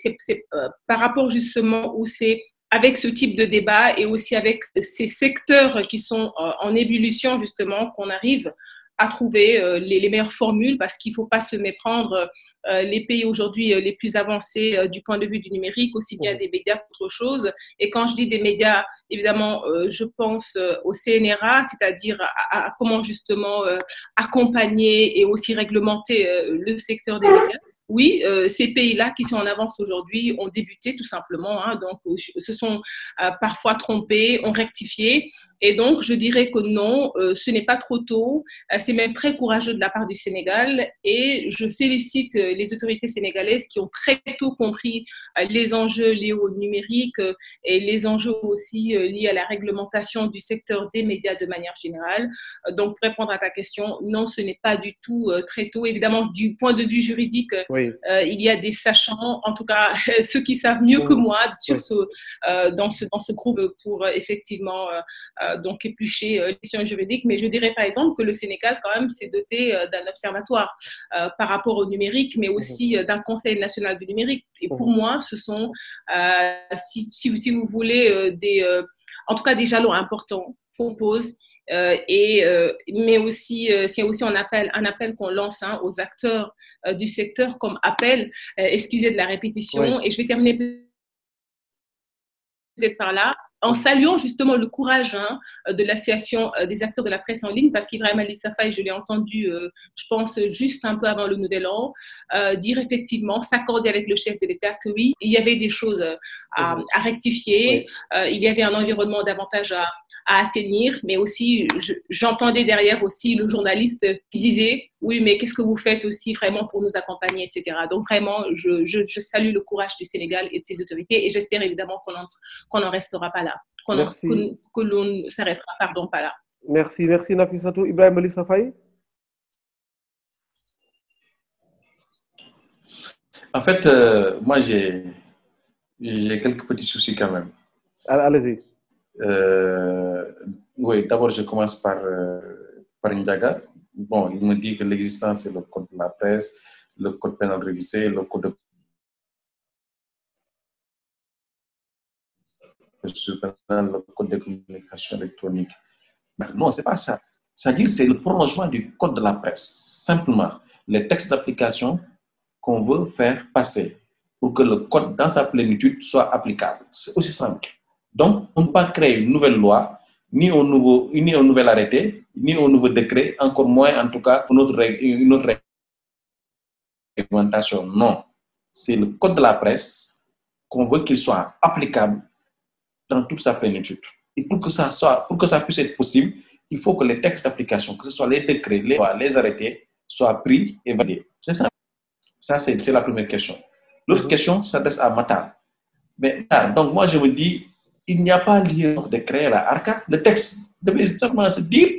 par rapport justement où c'est avec ce type de débat et aussi avec ces secteurs qui sont en ébullition, justement, qu'on arrive à trouver les meilleures formules, parce qu'il ne faut pas se méprendre. Les pays aujourd'hui les plus avancés du point de vue du numérique, aussi bien des médias qu'autre chose. Et quand je dis des médias, évidemment, je pense au CNRA, c'est-à-dire à comment justement accompagner et aussi réglementer le secteur des médias. Oui, ces pays-là qui sont en avance aujourd'hui ont débuté tout simplement, donc se sont parfois trompés, ont rectifié. Et donc, je dirais que non, ce n'est pas trop tôt. C'est même très courageux de la part du Sénégal. Et je félicite les autorités sénégalaises qui ont très tôt compris les enjeux liés au numérique et les enjeux aussi liés à la réglementation du secteur des médias de manière générale. Donc, pour répondre à ta question, non, ce n'est pas du tout très tôt. Évidemment, du point de vue juridique, il y a des sachants, en tout cas ceux qui savent mieux que moi sur dans ce groupe pour effectivement donc éplucher les questions juridiques. Mais je dirais par exemple que le Sénégal quand même s'est doté d'un observatoire par rapport au numérique, mais aussi d'un Conseil national du numérique. Et pour moi, ce sont, si vous voulez, en tout cas des jalons importants qu'on pose. Mais aussi, c'est aussi un appel qu'on lance aux acteurs du secteur comme appel, excusez de la répétition, et je vais terminer peut-être par là, en saluant justement le courage de l'association des acteurs de la presse en ligne, parce qu'Ibrahima Ali Safaï, je l'ai entendu, je pense, juste un peu avant le Nouvel An, dire effectivement, s'accorder avec le chef de l'État que oui, il y avait des choses à rectifier, il y avait un environnement davantage à assainir, mais aussi, j'entendais derrière aussi le journaliste qui disait, oui, mais qu'est-ce que vous faites aussi vraiment pour nous accompagner, etc. Donc vraiment, je salue le courage du Sénégal et de ses autorités, et j'espère évidemment qu'on n'en restera pas là. Que l'on ne s'arrêtera, pas là. Merci Nafissatou. Ibrahima Ali Safaï. En fait, moi, j'ai quelques petits soucis quand même. Allez-y. Oui, d'abord, je commence par Ndiaga. Bon, il me dit que l'existence, c'est le code de la presse, le code pénal révisé, le code de le code de communication électronique. Mais non, c'est pas ça. C'est-à-dire c'est le prolongement du code de la presse. Simplement, les textes d'application qu'on veut faire passer pour que le code, dans sa plénitude, soit applicable. C'est aussi simple. Donc, on ne peut pas créer une nouvelle loi, ni un nouvel arrêté, ni un nouveau décret, encore moins, en tout cas, une autre réglementation. Non. C'est le code de la presse qu'on veut qu'il soit applicable dans toute sa plénitude. Et pour que ça puisse être possible, il faut que les textes d'application, que ce soit les décrets, les lois, les arrêtés, soient pris et validés. C'est ça. Ça, c'est la première question. L'autre question s'adresse à Matar. Mais donc, moi, je me dis, il n'y a pas lieu de créer la ARCA. Le texte devait simplement se dire,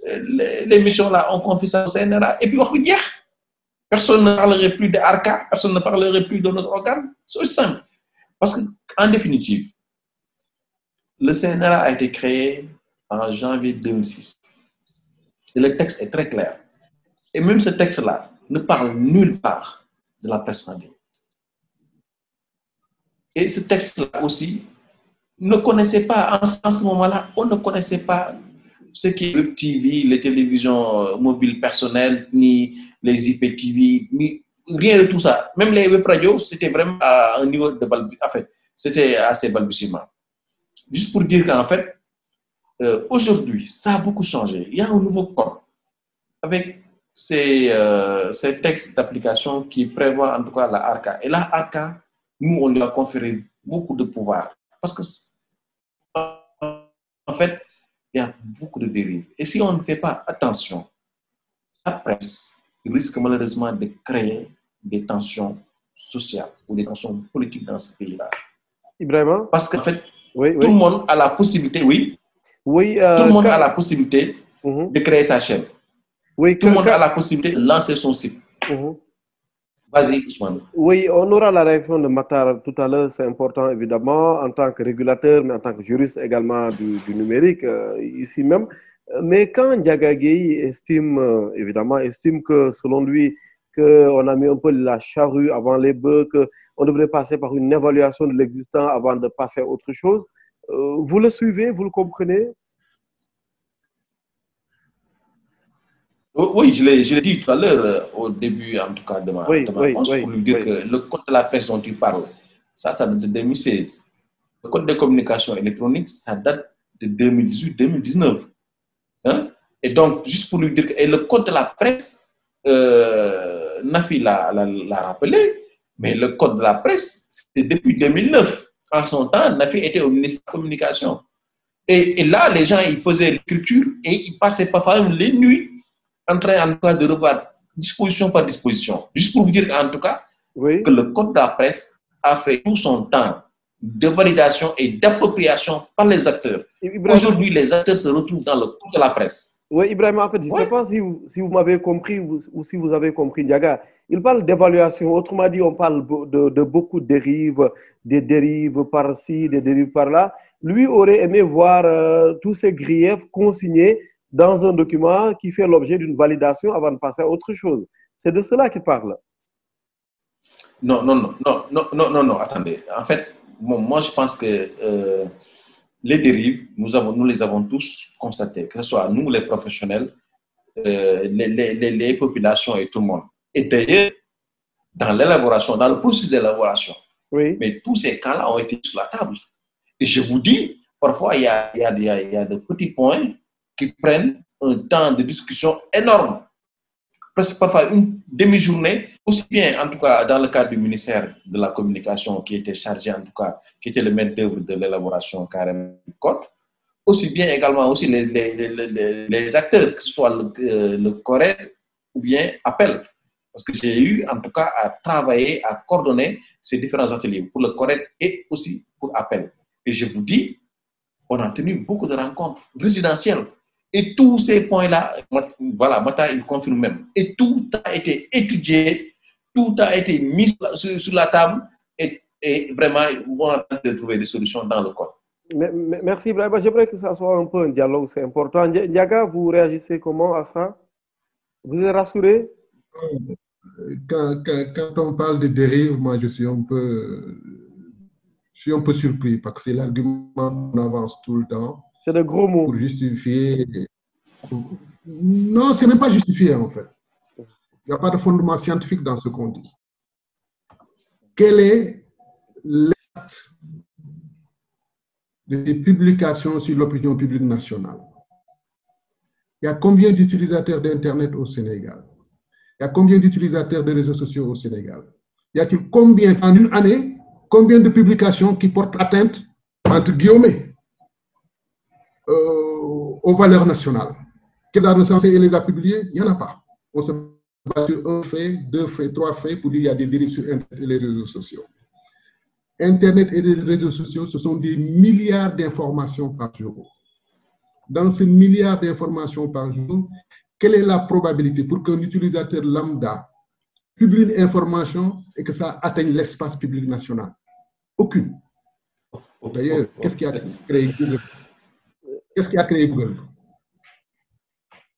les missions-là, on confie ça au CNRA, et puis on va dire, personne ne parlerait plus de ARCA, personne ne parlerait plus de notre organe. C'est aussi simple. Parce qu'en définitive, le CNRA a été créé en janvier 2006. Et le texte est très clair. Et même ce texte-là ne parle nulle part de la presse en ligne. Et ce texte-là aussi ne connaissait pas, en ce moment-là, on ne connaissait pas ce qui est Web TV, les télévisions mobiles personnelles, ni les IPTV, ni rien de tout ça. Même les web radios, c'était vraiment à un niveau de balbutiement. En fait, c'était assez balbutiement. Juste pour dire qu'en fait, aujourd'hui, ça a beaucoup changé. Il y a un nouveau code avec ces textes d'application qui prévoient en tout cas la ARCA. Et la ARCA, nous, on lui a conféré beaucoup de pouvoir. Parce que, en fait, il y a beaucoup de dérives. Et si on ne fait pas attention, la presse risque malheureusement de créer des tensions sociales ou des tensions politiques dans ce pays-là. Ibrahima? Parce qu'en fait, tout le monde a la possibilité, tout le monde a la possibilité de créer sa chaîne. Tout le monde a la possibilité de lancer son site. Vas-y, Ousmane. Oui, on aura la réaction de Matar tout à l'heure, c'est important évidemment, en tant que régulateur, mais en tant que juriste également du numérique, ici même. Mais quand Ndiaga Gueye estime que selon lui, qu'on a mis un peu la charrue avant les bœufs, qu'on devrait passer par une évaluation de l'existant avant de passer à autre chose, vous le suivez, vous le comprenez? Oui, je l'ai dit tout à l'heure, au début, en tout cas, de ma réponse, pour lui dire que le code de la presse dont il parle, ça date de 2016. Le code de communication électronique, ça date de 2018-2019. Hein? Et donc, juste pour lui dire que le code de la presse, Nafi l'a rappelé, mais le code de la presse, c'est depuis 2009. En son temps, Nafi était au ministère de la Communication. Et là, les gens, ils faisaient l'écriture et ils passaient parfois les nuits en train, en tout cas, de revoir disposition par disposition. Juste pour vous dire, en tout cas, que le code de la presse a fait tout son temps de validation et d'appropriation par les acteurs. Aujourd'hui, les acteurs se retrouvent dans le code de la presse. Oui, Ibrahim, en fait, je ne sais pas si vous m'avez compris ou si vous avez compris, Ndiaga. Il parle d'évaluation. Autrement dit, on parle de beaucoup de dérives, des dérives par-ci, des dérives par-là. Lui aurait aimé voir tous ces griefs consignés dans un document qui fait l'objet d'une validation avant de passer à autre chose. C'est de cela qu'il parle. Non, attendez. En fait, moi, je pense que les dérives, nous les avons tous constatées, que ce soit nous, les professionnels, les populations et tout le monde. Et d'ailleurs, dans l'élaboration, dans le processus d'élaboration, mais tous ces cas-là ont été sur la table. Et je vous dis, parfois, il y a de petits points qui prennent un temps de discussion énorme. Presque parfois une demi-journée, aussi bien en tout cas dans le cadre du ministère de la Communication qui était chargé en tout cas, qui était le maître d'œuvre de l'élaboration carrément du code, aussi bien également aussi les acteurs, que ce soit le CORED ou bien Appel. Parce que j'ai eu en tout cas à travailler, à coordonner ces différents ateliers pour le CORED et aussi pour Appel. Et je vous dis, on a tenu beaucoup de rencontres résidentielles. Et tous ces points-là, voilà, Mata, il confirme même. Et tout a été étudié, tout a été mis sur la table et vraiment, on a tenté de trouver des solutions dans le code. Merci, Ibrahima. J'aimerais que ça soit un peu un dialogue, c'est important. Ndiaga, vous réagissez comment à ça? Vous êtes rassuré? Quand on parle de dérive, moi, je suis un peu surpris parce que c'est l'argument qu'on avance tout le temps. C'est de gros mots. Pour justifier. Non, ce n'est pas justifié en fait. Il n'y a pas de fondement scientifique dans ce qu'on dit. Quel est l'impact de ces publications sur l'opinion publique nationale? Il y a combien d'utilisateurs d'Internet au Sénégal? Il y a combien d'utilisateurs de réseaux sociaux au Sénégal? Y a-t-il combien, en une année, combien de publications qui portent atteinte, entre guillemets, aux valeurs nationales. Qu'elle a recensé et les a publiés, il n'y en a pas. On se base sur un fait, deux faits, trois faits pour dire qu'il y a des dérives sur Internet et les réseaux sociaux. Internet et les réseaux sociaux, ce sont des milliards d'informations par jour. Dans ces milliards d'informations par jour, quelle est la probabilité pour qu'un utilisateur lambda publie une information et que ça atteigne l'espace public national? Aucune. D'ailleurs, qu'est-ce qui a créé Google? Qu'est-ce qui a créé Google?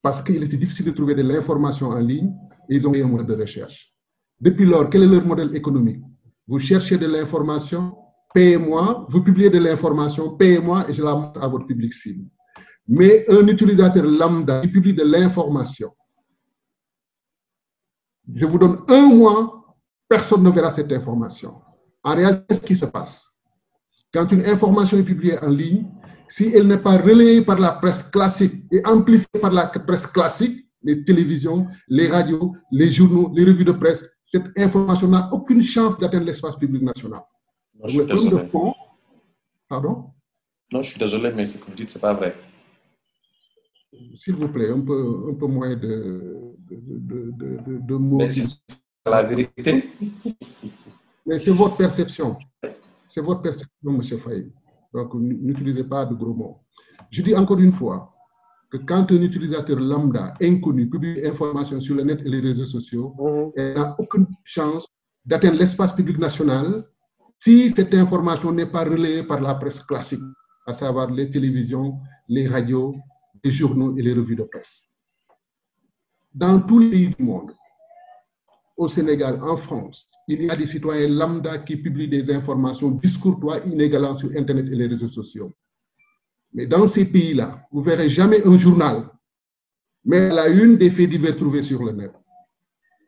Parce qu'il était difficile de trouver de l'information en ligne et ils ont eu un modèle de recherche. Depuis lors, quel est leur modèle économique? Vous cherchez de l'information, payez-moi, vous publiez de l'information, payez-moi et je la montre à votre public cible. Mais un utilisateur lambda qui publie de l'information, je vous donne un mois, personne ne verra cette information. En réalité, qu'est-ce qui se passe? Quand une information est publiée en ligne, si elle n'est pas relayée par la presse classique et amplifiée par la presse classique, les télévisions, les radios, les journaux, les revues de presse, cette information n'a aucune chance d'atteindre l'espace public national. Non, je suis désolé. Pardon? Non, je suis désolé, mais ce que vous dites, ce n'est pas vrai. S'il vous plaît, un peu moins de mots. Mais c'est la vérité. Mais c'est votre perception. C'est votre perception, M. Faye. Donc, n'utilisez pas de gros mots. Je dis encore une fois que quand un utilisateur lambda inconnu publie une information sur le net et les réseaux sociaux, elle n'a aucune chance d'atteindre l'espace public national si cette information n'est pas relayée par la presse classique, à savoir les télévisions, les radios, les journaux et les revues de presse. Dans tous les pays du monde, au Sénégal, en France, il y a des citoyens lambda qui publient des informations discourtoises, inégalantes sur Internet et les réseaux sociaux. Mais dans ces pays-là, vous ne verrez jamais un journal, mais à la une des faits divers trouvés sur le net.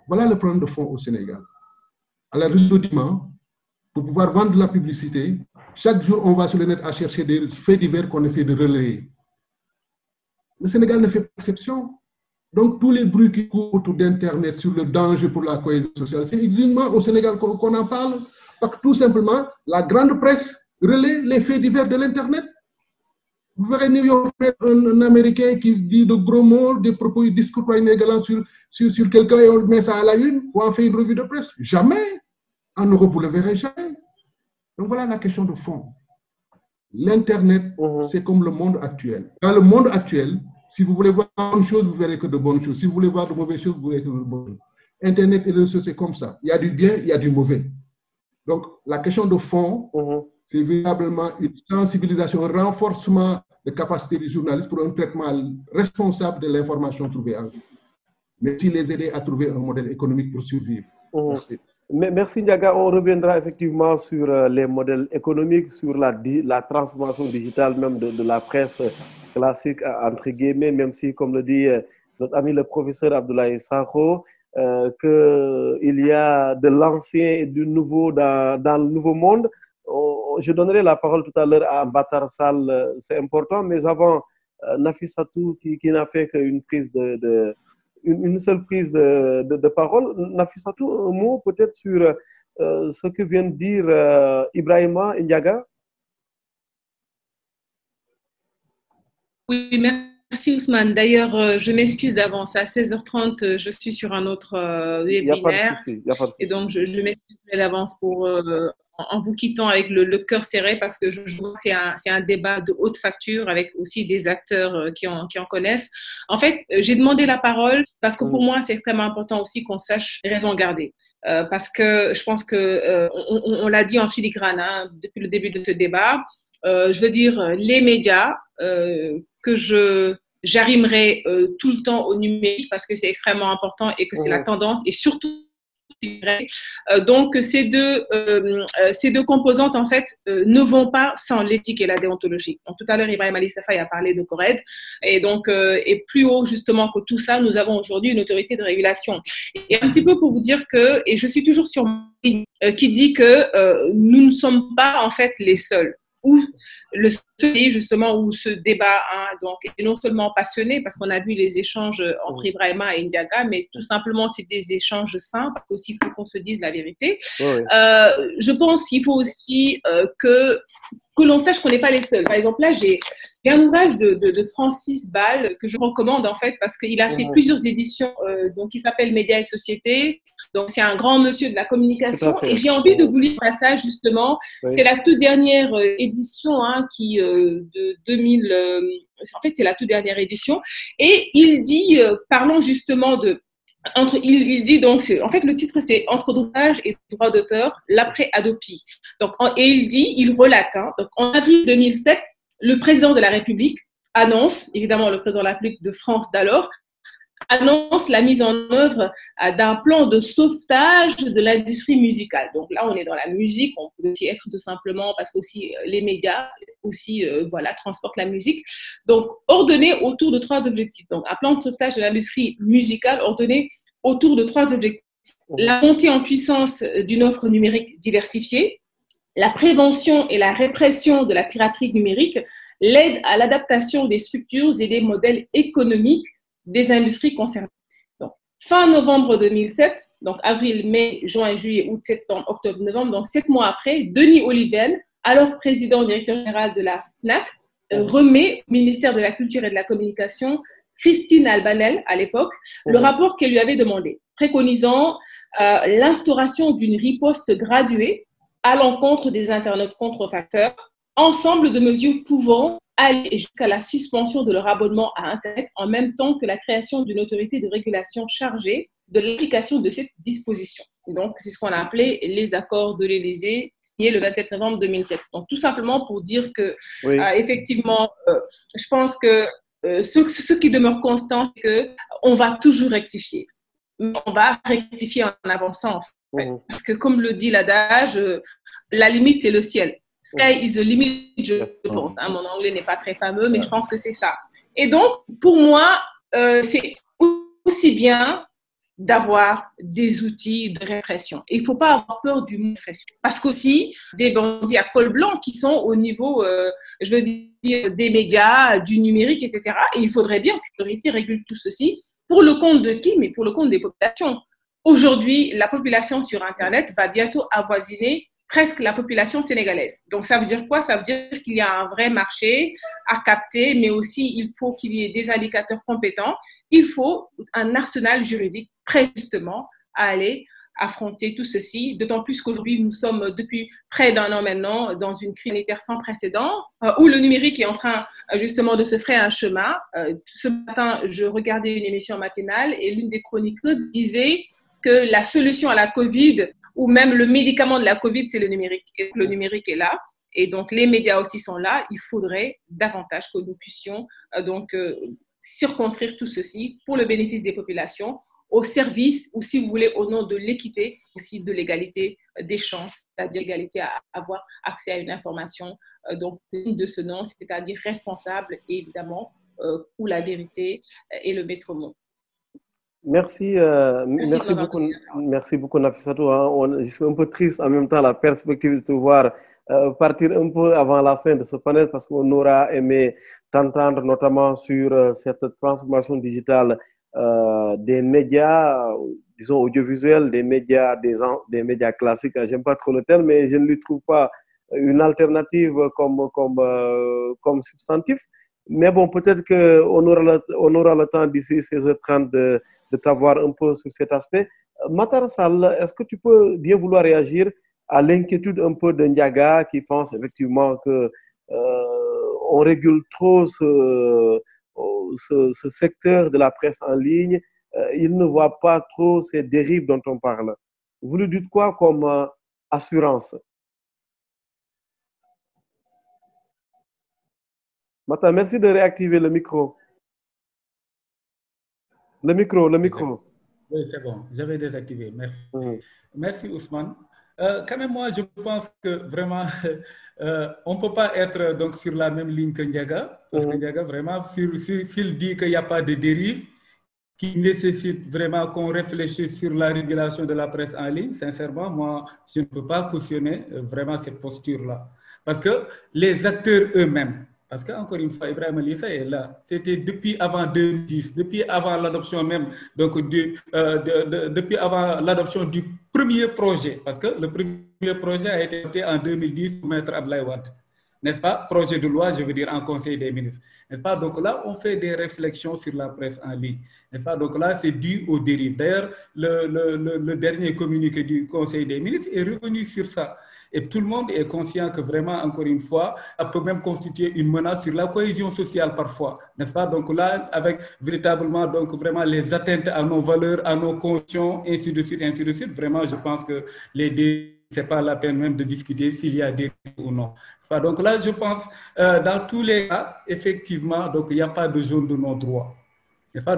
Voilà le problème de fond au Sénégal. À la rudiment, pour pouvoir vendre de la publicité, chaque jour, on va sur le net à chercher des faits divers qu'on essaie de relayer. Le Sénégal ne fait pas exception. Donc, tous les bruits qui courent autour d'Internet sur le danger pour la cohésion sociale, c'est exactement au Sénégal qu'on en parle. Parce que tout simplement, la grande presse relaie les faits divers de l'Internet. Vous verrez New York, un Américain qui dit de gros mots, des propos discours inégals sur quelqu'un et on met ça à la une ou on fait une revue de presse. Jamais. En Europe, vous ne le verrez jamais. Donc, voilà la question de fond. L'Internet, c'est comme le monde actuel. Dans le monde actuel, si vous voulez voir de bonnes choses, vous verrez que de bonnes choses. Si vous voulez voir de mauvaises choses, vous verrez que de bonnes choses. Internet et les réseaux, c'est comme ça. Il y a du bien, il y a du mauvais. Donc, la question de fond, c'est véritablement une sensibilisation, un renforcement de capacité des journalistes pour un traitement responsable de l'information trouvée en ligne. Mais aussi les aider à trouver un modèle économique pour survivre. Merci. Merci Ndiaga, on reviendra effectivement sur les modèles économiques, sur la transformation digitale même de la presse classique, entre guillemets, même si, comme le dit notre ami le professeur Abdoulaye Sakho, qu'il y a de l'ancien et du nouveau dans le nouveau monde. Je donnerai la parole tout à l'heure à Mbatar Sall, c'est important, mais avant, Nafissatou qui n'a fait qu'une prise une seule prise de parole. Nafissatou, un mot peut-être sur ce que vient de dire Ibrahima Ndiaga. Oui, merci Ousmane. D'ailleurs, je m'excuse d'avance. À 16h30, je suis sur un autre webinaire. Il n'y a pas de souci. Et donc, je m'excuse d'avance pour en vous quittant avec le cœur serré parce que je vois que c'est un débat de haute facture avec aussi des acteurs qui en connaissent. En fait, j'ai demandé la parole parce que pour moi, c'est extrêmement important aussi qu'on sache raison garder. Parce que je pense que on l'a dit en filigrane depuis le début de ce débat. Je veux dire, les médias que j'arrimerai tout le temps au numérique parce que c'est extrêmement important et que c'est la tendance et surtout donc ces deux composantes en fait ne vont pas sans l'éthique et la déontologie. Donc tout à l'heure Ibrahim Ali Safai a parlé de CORED et donc et plus haut justement que tout ça, nous avons aujourd'hui une autorité de régulation. Et un petit peu pour vous dire que, et je suis toujours sur qui dit que nous ne sommes pas en fait les seuls. Où le pays justement où ce débat donc est non seulement passionné parce qu'on a vu les échanges entre Ibrahima et Ndiaga, mais tout simplement c'est des échanges sains parce qu'il faut qu'on se dise la vérité. Je pense qu'il faut aussi que l'on sache qu'on n'est pas les seuls. Par exemple là J'ai un ouvrage de Francis Ball que je recommande en fait parce qu'il a fait plusieurs éditions, donc il s'appelle Médias et Société. Donc c'est un grand monsieur de la communication et j'ai envie de vous lire un passage justement. Oui. C'est la toute dernière édition qui de 2000. En fait, c'est la toute dernière édition et il dit, parlons justement de il dit donc, en fait, le titre c'est Entre dopage et droit d'auteur, l'après-Hadopi. Donc, et il relate, donc en avril 2007, le président de la République annonce, évidemment le président de la République de France d'alors, annonce la mise en œuvre d'un plan de sauvetage de l'industrie musicale. Donc là, on est dans la musique, on peut aussi être tout simplement parce qu'aussi les médias aussi transportent la musique. Donc, ordonné autour de 3 objectifs. Donc, un plan de sauvetage de l'industrie musicale ordonné autour de 3 objectifs. La montée en puissance d'une offre numérique diversifiée, la prévention et la répression de la piraterie numérique, l'aide à l'adaptation des structures et des modèles économiques des industries concernées. Donc, fin novembre 2007, donc avril, mai, juin, juillet, août, septembre, octobre, novembre, donc 7 mois après, Denis Oliven, alors président directeur général de la FNAC, remet au ministère de la Culture et de la Communication Christine Albanel, à l'époque, le rapport qu'elle lui avait demandé, préconisant l'instauration d'une riposte graduée à l'encontre des internautes contrefacteurs, ensemble de mesures pouvant aller jusqu'à la suspension de leur abonnement à Internet en même temps que la création d'une autorité de régulation chargée de l'application de cette disposition. Et donc, c'est ce qu'on a appelé les accords de l'Élysée, signés le 27 novembre 2007. Donc, tout simplement pour dire que, effectivement, je pense que ce qui demeure constant, c'est qu'on va toujours rectifier. Mais on va rectifier en avançant, en fait. Parce que, comme le dit l'adage, la limite est le ciel. Sky is the limit, je pense. Mon anglais n'est pas très fameux, mais je pense que c'est ça. Et donc, pour moi, c'est aussi bien d'avoir des outils de répression. Et il ne faut pas avoir peur du mot répression. Parce qu'aussi, des bandits à col blanc qui sont au niveau, je veux dire, des médias, du numérique, etc. Et il faudrait bien que l'autorité régule tout ceci. Pour le compte de qui? Mais pour le compte des populations. Aujourd'hui, la population sur Internet va bientôt avoisiner presque la population sénégalaise. Donc, ça veut dire quoi? Ça veut dire qu'il y a un vrai marché à capter, mais aussi il faut qu'il y ait des indicateurs compétents. Il faut un arsenal juridique prêt justement à aller affronter tout ceci, d'autant plus qu'aujourd'hui, nous sommes depuis près d'1 an maintenant dans une crise sanitaire sans précédent, où le numérique est en train justement de se frayer un chemin. Ce matin, je regardais une émission matinale et l'une des chroniqueuses disait que la solution à la Covid, ou même le médicament de la Covid, c'est le numérique. Et le numérique est là. Et donc, les médias aussi sont là. Il faudrait davantage que nous puissions circonscrire tout ceci pour le bénéfice des populations, au service, ou si vous voulez, au nom de l'équité, aussi de l'égalité des chances, c'est-à-dire l'égalité à avoir accès à une information donc de ce nom, c'est-à-dire responsable, et évidemment, où la vérité est le maître mot. Merci beaucoup Nafissatou. Je suis un peu triste en même temps la perspective de te voir partir un peu avant la fin de ce panel parce qu'on aura aimé t'entendre notamment sur cette transformation digitale des médias, disons audiovisuels, des médias classiques. J'aime pas trop le terme, mais je ne lui trouve pas une alternative comme substantif. Mais bon, peut-être qu'on aura le temps d'ici 16h30 de t'avoir un peu sur cet aspect. Matar Sall, est-ce que tu peux bien vouloir réagir à l'inquiétude un peu de Ndiaga qui pense effectivement que on régule trop ce secteur de la presse en ligne, il ne voit pas trop ces dérives dont on parle. Vous lui dites quoi comme assurance? Matar, merci de réactiver le micro. Le micro. Oui, c'est bon. J'avais désactivé. Merci. Merci, Ousmane. Quand même, moi, je pense que vraiment, on ne peut pas être donc, sur la même ligne que Ndiaga. Parce que Ndiaga, vraiment, s'il dit qu'il n'y a pas de dérive, qui nécessite vraiment qu'on réfléchisse sur la régulation de la presse en ligne, sincèrement, moi, je ne peux pas cautionner vraiment cette posture-là. Parce que les acteurs eux-mêmes, parce qu'encore une fois, Ibrahim Lissa est là. C'était depuis avant 2010, depuis avant l'adoption même, donc depuis avant l'adoption du premier projet. Parce que le premier projet a été adopté en 2010 pour Maître Abdoulaye Wade. n'est-ce pas? Projet de loi, je veux dire, en Conseil des ministres, n'est-ce pas? Donc là, on fait des réflexions sur la presse en ligne, n'est-ce pas? Donc là, c'est dû aux dérives. D'ailleurs, le dernier communiqué du Conseil des ministres est revenu sur ça. Et tout le monde est conscient que vraiment, encore une fois, ça peut même constituer une menace sur la cohésion sociale parfois, n'est-ce pas? Donc là, avec véritablement, donc vraiment les atteintes à nos valeurs, à nos consciences, ainsi de suite, vraiment, je pense que les dérives, ce n'est pas la peine même de discuter s'il y a des ou non. Donc là, je pense, dans tous les cas, effectivement, donc il n'y a pas de zone de non-droit.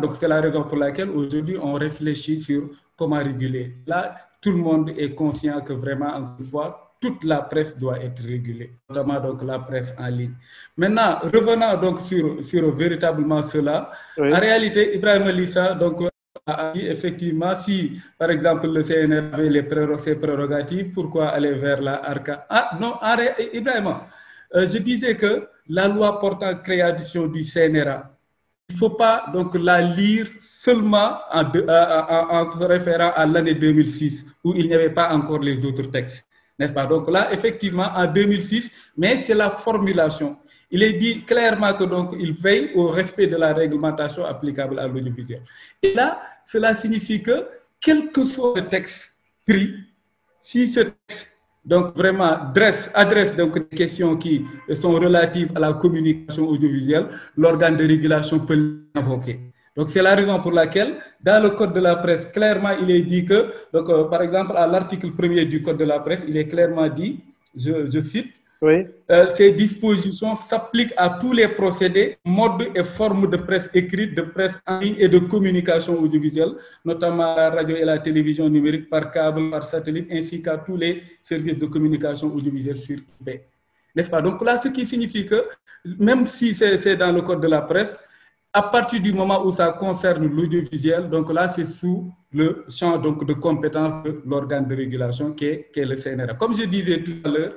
Donc c'est la raison pour laquelle aujourd'hui, on réfléchit sur comment réguler. Là, tout le monde est conscient que vraiment, encore une fois, toute la presse doit être régulée, notamment donc la presse en ligne. Maintenant, revenant donc sur véritablement cela, oui. En réalité, Ibrahima Lissa, donc, a dit effectivement, si par exemple le CNR avait ses prérogatives, pourquoi aller vers la ARCA? Ah non, Ibrahima, je disais que la loi portant création du CNRA, il ne faut pas donc la lire seulement en se référant à l'année 2006, où il n'y avait pas encore les autres textes. N'est-ce pas? Donc là, effectivement, en 2006, mais c'est la formulation. Il est dit clairement que donc il veille au respect de la réglementation applicable à l'audiovisuel. Et là, cela signifie que, quel que soit le texte pris, si ce texte donc vraiment adresse donc des questions qui sont relatives à la communication audiovisuelle, l'organe de régulation peut l'invoquer. Donc, c'est la raison pour laquelle, dans le Code de la presse, clairement, il est dit que, donc, par exemple, à l'article 1er du Code de la presse, il est clairement dit, je cite, oui. Ces dispositions s'appliquent à tous les procédés, modes et formes de presse écrite, de presse en ligne et de communication audiovisuelle, notamment la radio et la télévision numérique par câble, par satellite, ainsi qu'à tous les services de communication audiovisuelle sur IP. N'est-ce pas? Donc là, ce qui signifie que, même si c'est dans le Code de la presse, à partir du moment où ça concerne l'audiovisuel, donc là, c'est sous le champ donc, de compétence de l'organe de régulation qui est le CNRA. Comme je disais tout à l'heure,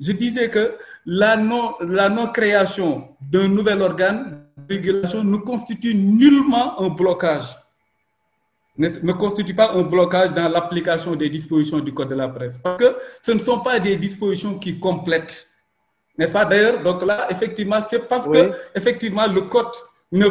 je disais que la non-création d'un nouvel organe de régulation ne constitue nullement un blocage. Ne constitue pas un blocage dans l'application des dispositions du Code de la presse. Parce que ce ne sont pas des dispositions qui complètent. N'est-ce pas? D'ailleurs, donc là, effectivement, c'est parce que, effectivement, le Code ne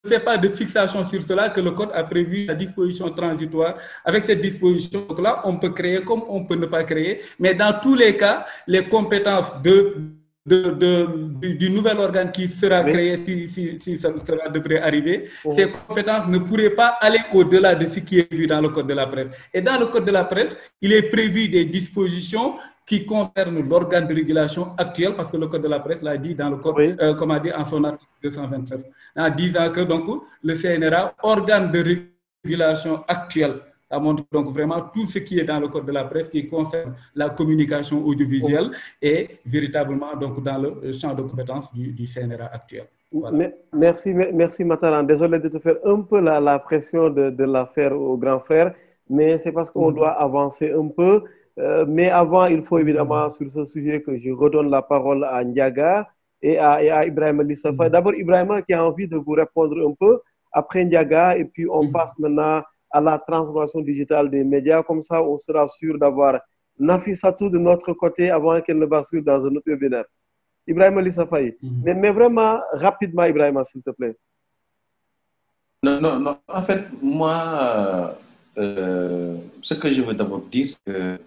fait pas de fixation sur cela que le Code a prévu la disposition transitoire. Avec cette disposition, donc là, on peut créer comme on peut ne pas créer, mais dans tous les cas, les compétences du nouvel organe qui sera créé, si cela devrait arriver, ces compétences ne pourraient pas aller au-delà de ce qui est vu dans le Code de la presse. Et dans le Code de la presse, il est prévu des dispositions qui concernent l'organe de régulation actuel, parce que le Code de la presse l'a dit dans le Code, comme a dit en son article 229, en disant que donc, le CNRA, organe de régulation actuel, ça montre donc vraiment tout ce qui est dans le Code de la presse qui concerne la communication audiovisuelle et véritablement donc dans le champ de compétences du CNRA actuel. Voilà. Merci Mataran. Désolé de te faire un peu la pression de l'affaire au grand frère, mais c'est parce qu'on doit avancer un peu. Mais avant, il faut évidemment sur ce sujet que je redonne la parole à Ndiaga et à Ibrahima Lissa Faye. D'abord, Ibrahima qui a envie de vous répondre un peu, après Ndiaga, et puis on passe maintenant à la transformation digitale des médias. Comme ça, on sera sûr d'avoir Nafissatou de notre côté avant qu'elle ne bascule dans un autre webinaire. Ibrahima Lissa Faye. Mais vraiment, rapidement, Ibrahima, s'il te plaît. Non. En fait, moi, ce que je veux d'abord dire, c'est que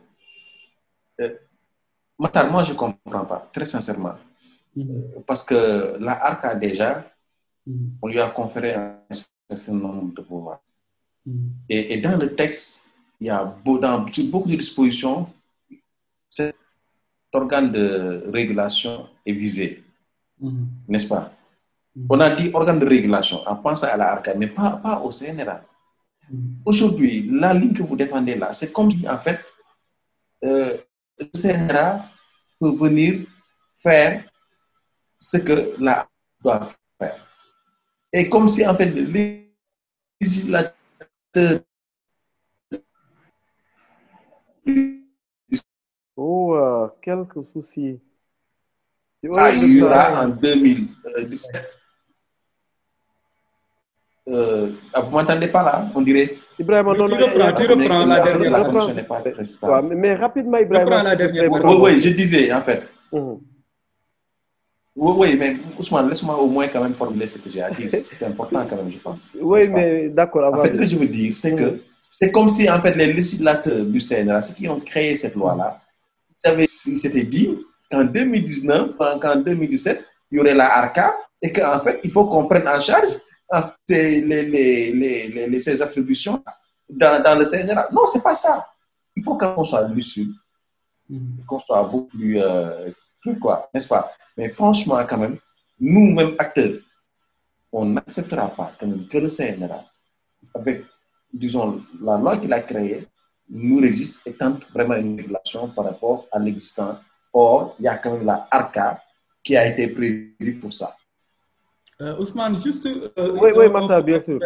Matar, moi, je ne comprends pas, très sincèrement. Parce que la ARCA, déjà, on lui a conféré un certain nombre de pouvoirs. Et dans le texte, il y a beaucoup de dispositions, cet organe de régulation est visé, n'est-ce pas? On a dit organe de régulation en pensant à la ARCA, mais pas au CNRA. Aujourd'hui, la ligne que vous défendez là, c'est comme si, en fait, le CNRA peut venir faire ce que la ARCA doit faire. Et comme si, en fait, le législateur quelques soucis. Ça y aura en 2017. Vous m'entendez pas là? On dirait. Ibrahima, tu reprends la dernière. Mais rapidement, Ibrahima. Oui, je disais en fait. Oui, mais Ousmane, laisse-moi au moins quand même formuler ce que j'ai à dire. C'est important quand même, je pense. Oui, mais d'accord. En fait, ce que je veux dire, c'est que c'est comme si, en fait, les législateurs du CNRA, ceux qui ont créé cette loi-là, ils s'étaient dit qu'en 2019, qu'en 2017, il y aurait la ARCA et qu'en fait, il faut qu'on prenne en charge ces attributions dans le CNRA. Non, c'est pas ça. Il faut qu'on soit lucide, qu'on soit beaucoup plus quoi, n'est-ce pas? Mais franchement, quand même, nous-mêmes acteurs, on n'acceptera pas quand même que le CNRA, avec, disons, la loi qu'il a créée, nous régisse et tente vraiment une régulation par rapport à l'existant. Or, il y a quand même la ARCA qui a été prévue pour ça. Ousmane, juste... oui, Mata, bien sûr.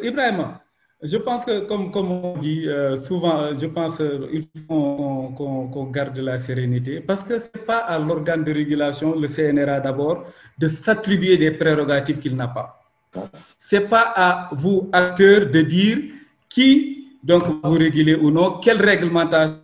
Ibrahim, je pense que, comme on dit souvent, je pense qu'il faut qu'on garde la sérénité parce que ce n'est pas à l'organe de régulation, le CNRA d'abord, de s'attribuer des prérogatives qu'il n'a pas. Ce n'est pas à vous, acteurs, de dire qui donc va vous réguler ou non, quelle réglementation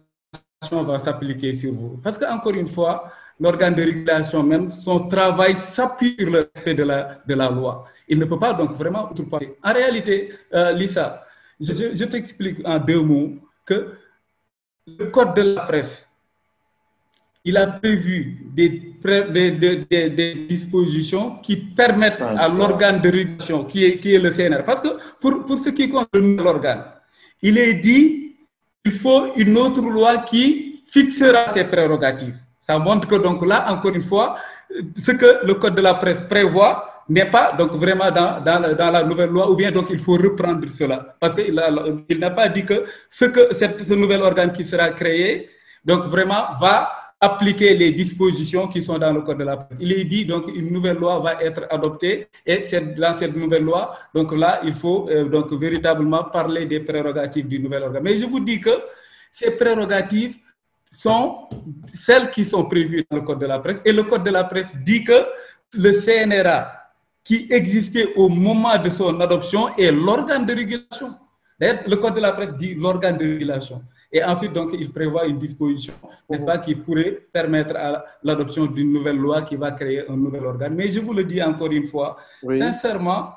va s'appliquer sur vous. Parce qu'encore une fois, l'organe de régulation même, son travail s'appuie sur le respect de la loi. Il ne peut pas donc vraiment outrepasser. En réalité, Lisa, je t'explique en 2 mots que le code de la presse, il a prévu des dispositions qui permettent à l'organe de régulation, qui est le CNR. Parce que pour ce qui concerne l'organe, il est dit qu'il faut une autre loi qui fixera ses prérogatives. Ça montre que donc là, encore une fois, ce que le code de la presse prévoit n'est pas donc vraiment dans la nouvelle loi, ou bien donc il faut reprendre cela. Parce qu'il n'a pas dit que ce nouvel organe qui sera créé, donc vraiment va appliquer les dispositions qui sont dans le code de la presse. Il est dit donc une nouvelle loi va être adoptée et dans cette nouvelle loi, donc là, il faut donc véritablement parler des prérogatives du nouvel organe. Mais je vous dis que ces prérogatives sont celles qui sont prévues dans le code de la presse. Et le code de la presse dit que le CNRA, qui existait au moment de son adoption, est l'organe de régulation. D'ailleurs, le code de la presse dit l'organe de régulation. Et ensuite, donc, il prévoit une disposition, n'est-ce pas, qui pourrait permettre à l'adoption d'une nouvelle loi qui va créer un nouvel organe. Mais je vous le dis encore une fois, sincèrement,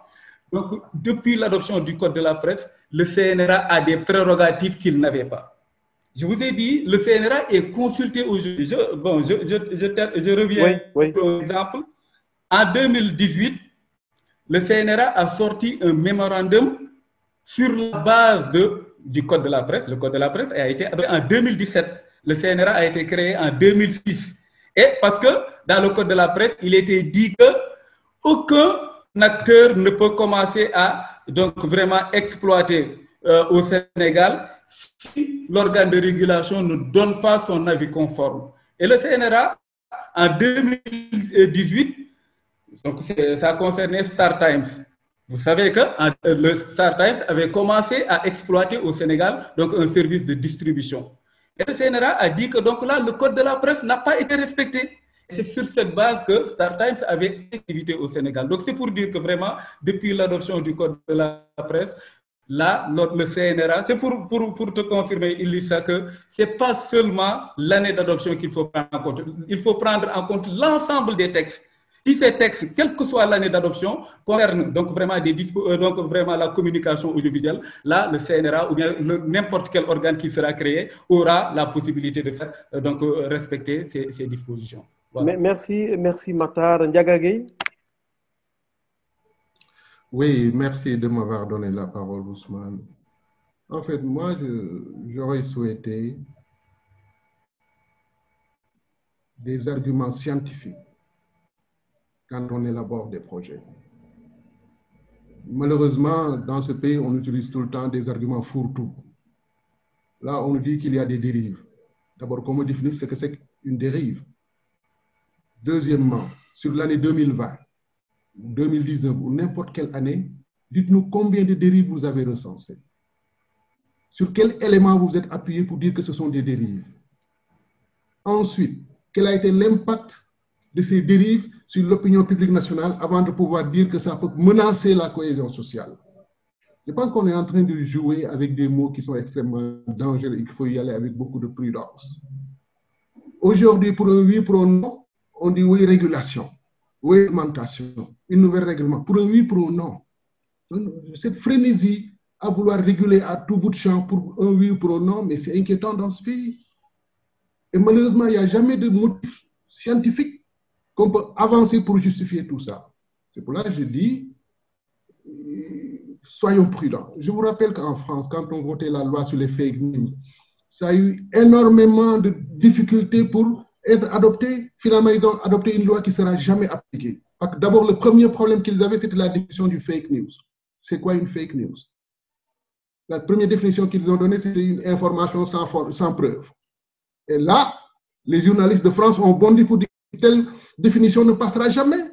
donc, depuis l'adoption du code de la presse, le CNRA a des prérogatives qu'il n'avait pas. Je vous ai dit, le CNRA est consulté aujourd'hui. Je reviens au exemple. En 2018, le CNRA a sorti un mémorandum sur la base du code de la presse. Le code de la presse a été adopté en 2017. Le CNRA a été créé en 2006. Et parce que dans le code de la presse, il était dit qu'aucun acteur ne peut commencer à donc vraiment exploiter au Sénégal si l'organe de régulation ne donne pas son avis conforme. Et le CNRA, en 2018, donc ça concernait Star Times. Vous savez que le Star Times avait commencé à exploiter au Sénégal donc un service de distribution. Et le CNRA a dit que donc là, le code de la presse n'a pas été respecté. C'est sur cette base que Star Times avait activité au Sénégal. Donc c'est pour dire que vraiment, depuis l'adoption du code de la presse, là, le CNRA, c'est pour te confirmer, Ilissa, que ce n'est pas seulement l'année d'adoption qu'il faut prendre en compte. Il faut prendre en compte l'ensemble des textes. Si ces textes, quelle que soit l'année d'adoption, concernent donc vraiment, donc vraiment la communication audiovisuelle, là, le CNRA ou bien n'importe quel organe qui sera créé aura la possibilité de faire donc, respecter ces dispositions. Voilà. Merci Matar. Ndiaga Gueye. Oui, merci de m'avoir donné la parole, Ousmane. En fait, moi, j'aurais souhaité des arguments scientifiques quand on élabore des projets. Malheureusement, dans ce pays, on utilise tout le temps des arguments fourre-tout. Là, on nous dit qu'il y a des dérives. D'abord, comment définir ce que c'est qu'une dérive? Deuxièmement, sur l'année 2020, 2019 ou n'importe quelle année, dites-nous combien de dérives vous avez recensées. Sur quel élément vous êtes appuyé pour dire que ce sont des dérives? Ensuite, quel a été l'impact de ces dérives sur l'opinion publique nationale avant de pouvoir dire que ça peut menacer la cohésion sociale? Je pense qu'on est en train de jouer avec des mots qui sont extrêmement dangereux et qu'il faut y aller avec beaucoup de prudence. Aujourd'hui, pour un oui, pour un non, on dit oui, régulation, oui, réglementation, une nouvelle règlement, pour un oui, pour un non. Cette frénésie à vouloir réguler à tout bout de champ pour un oui ou pour un non, mais c'est inquiétant dans ce pays. Et malheureusement, il n'y a jamais de motif scientifique qu'on peut avancer pour justifier tout ça. C'est pour là que je dis, soyons prudents. Je vous rappelle qu'en France, quand on votait la loi sur les fake news, ça a eu énormément de difficultés pour être adopté. Finalement, ils ont adopté une loi qui ne sera jamais appliquée. D'abord, le premier problème qu'ils avaient, c'était la définition du fake news. C'est quoi une fake news? La première définition qu'ils ont donnée, c'était une information sans preuve. Et là, les journalistes de France ont bondi pour dire que telle définition ne passera jamais.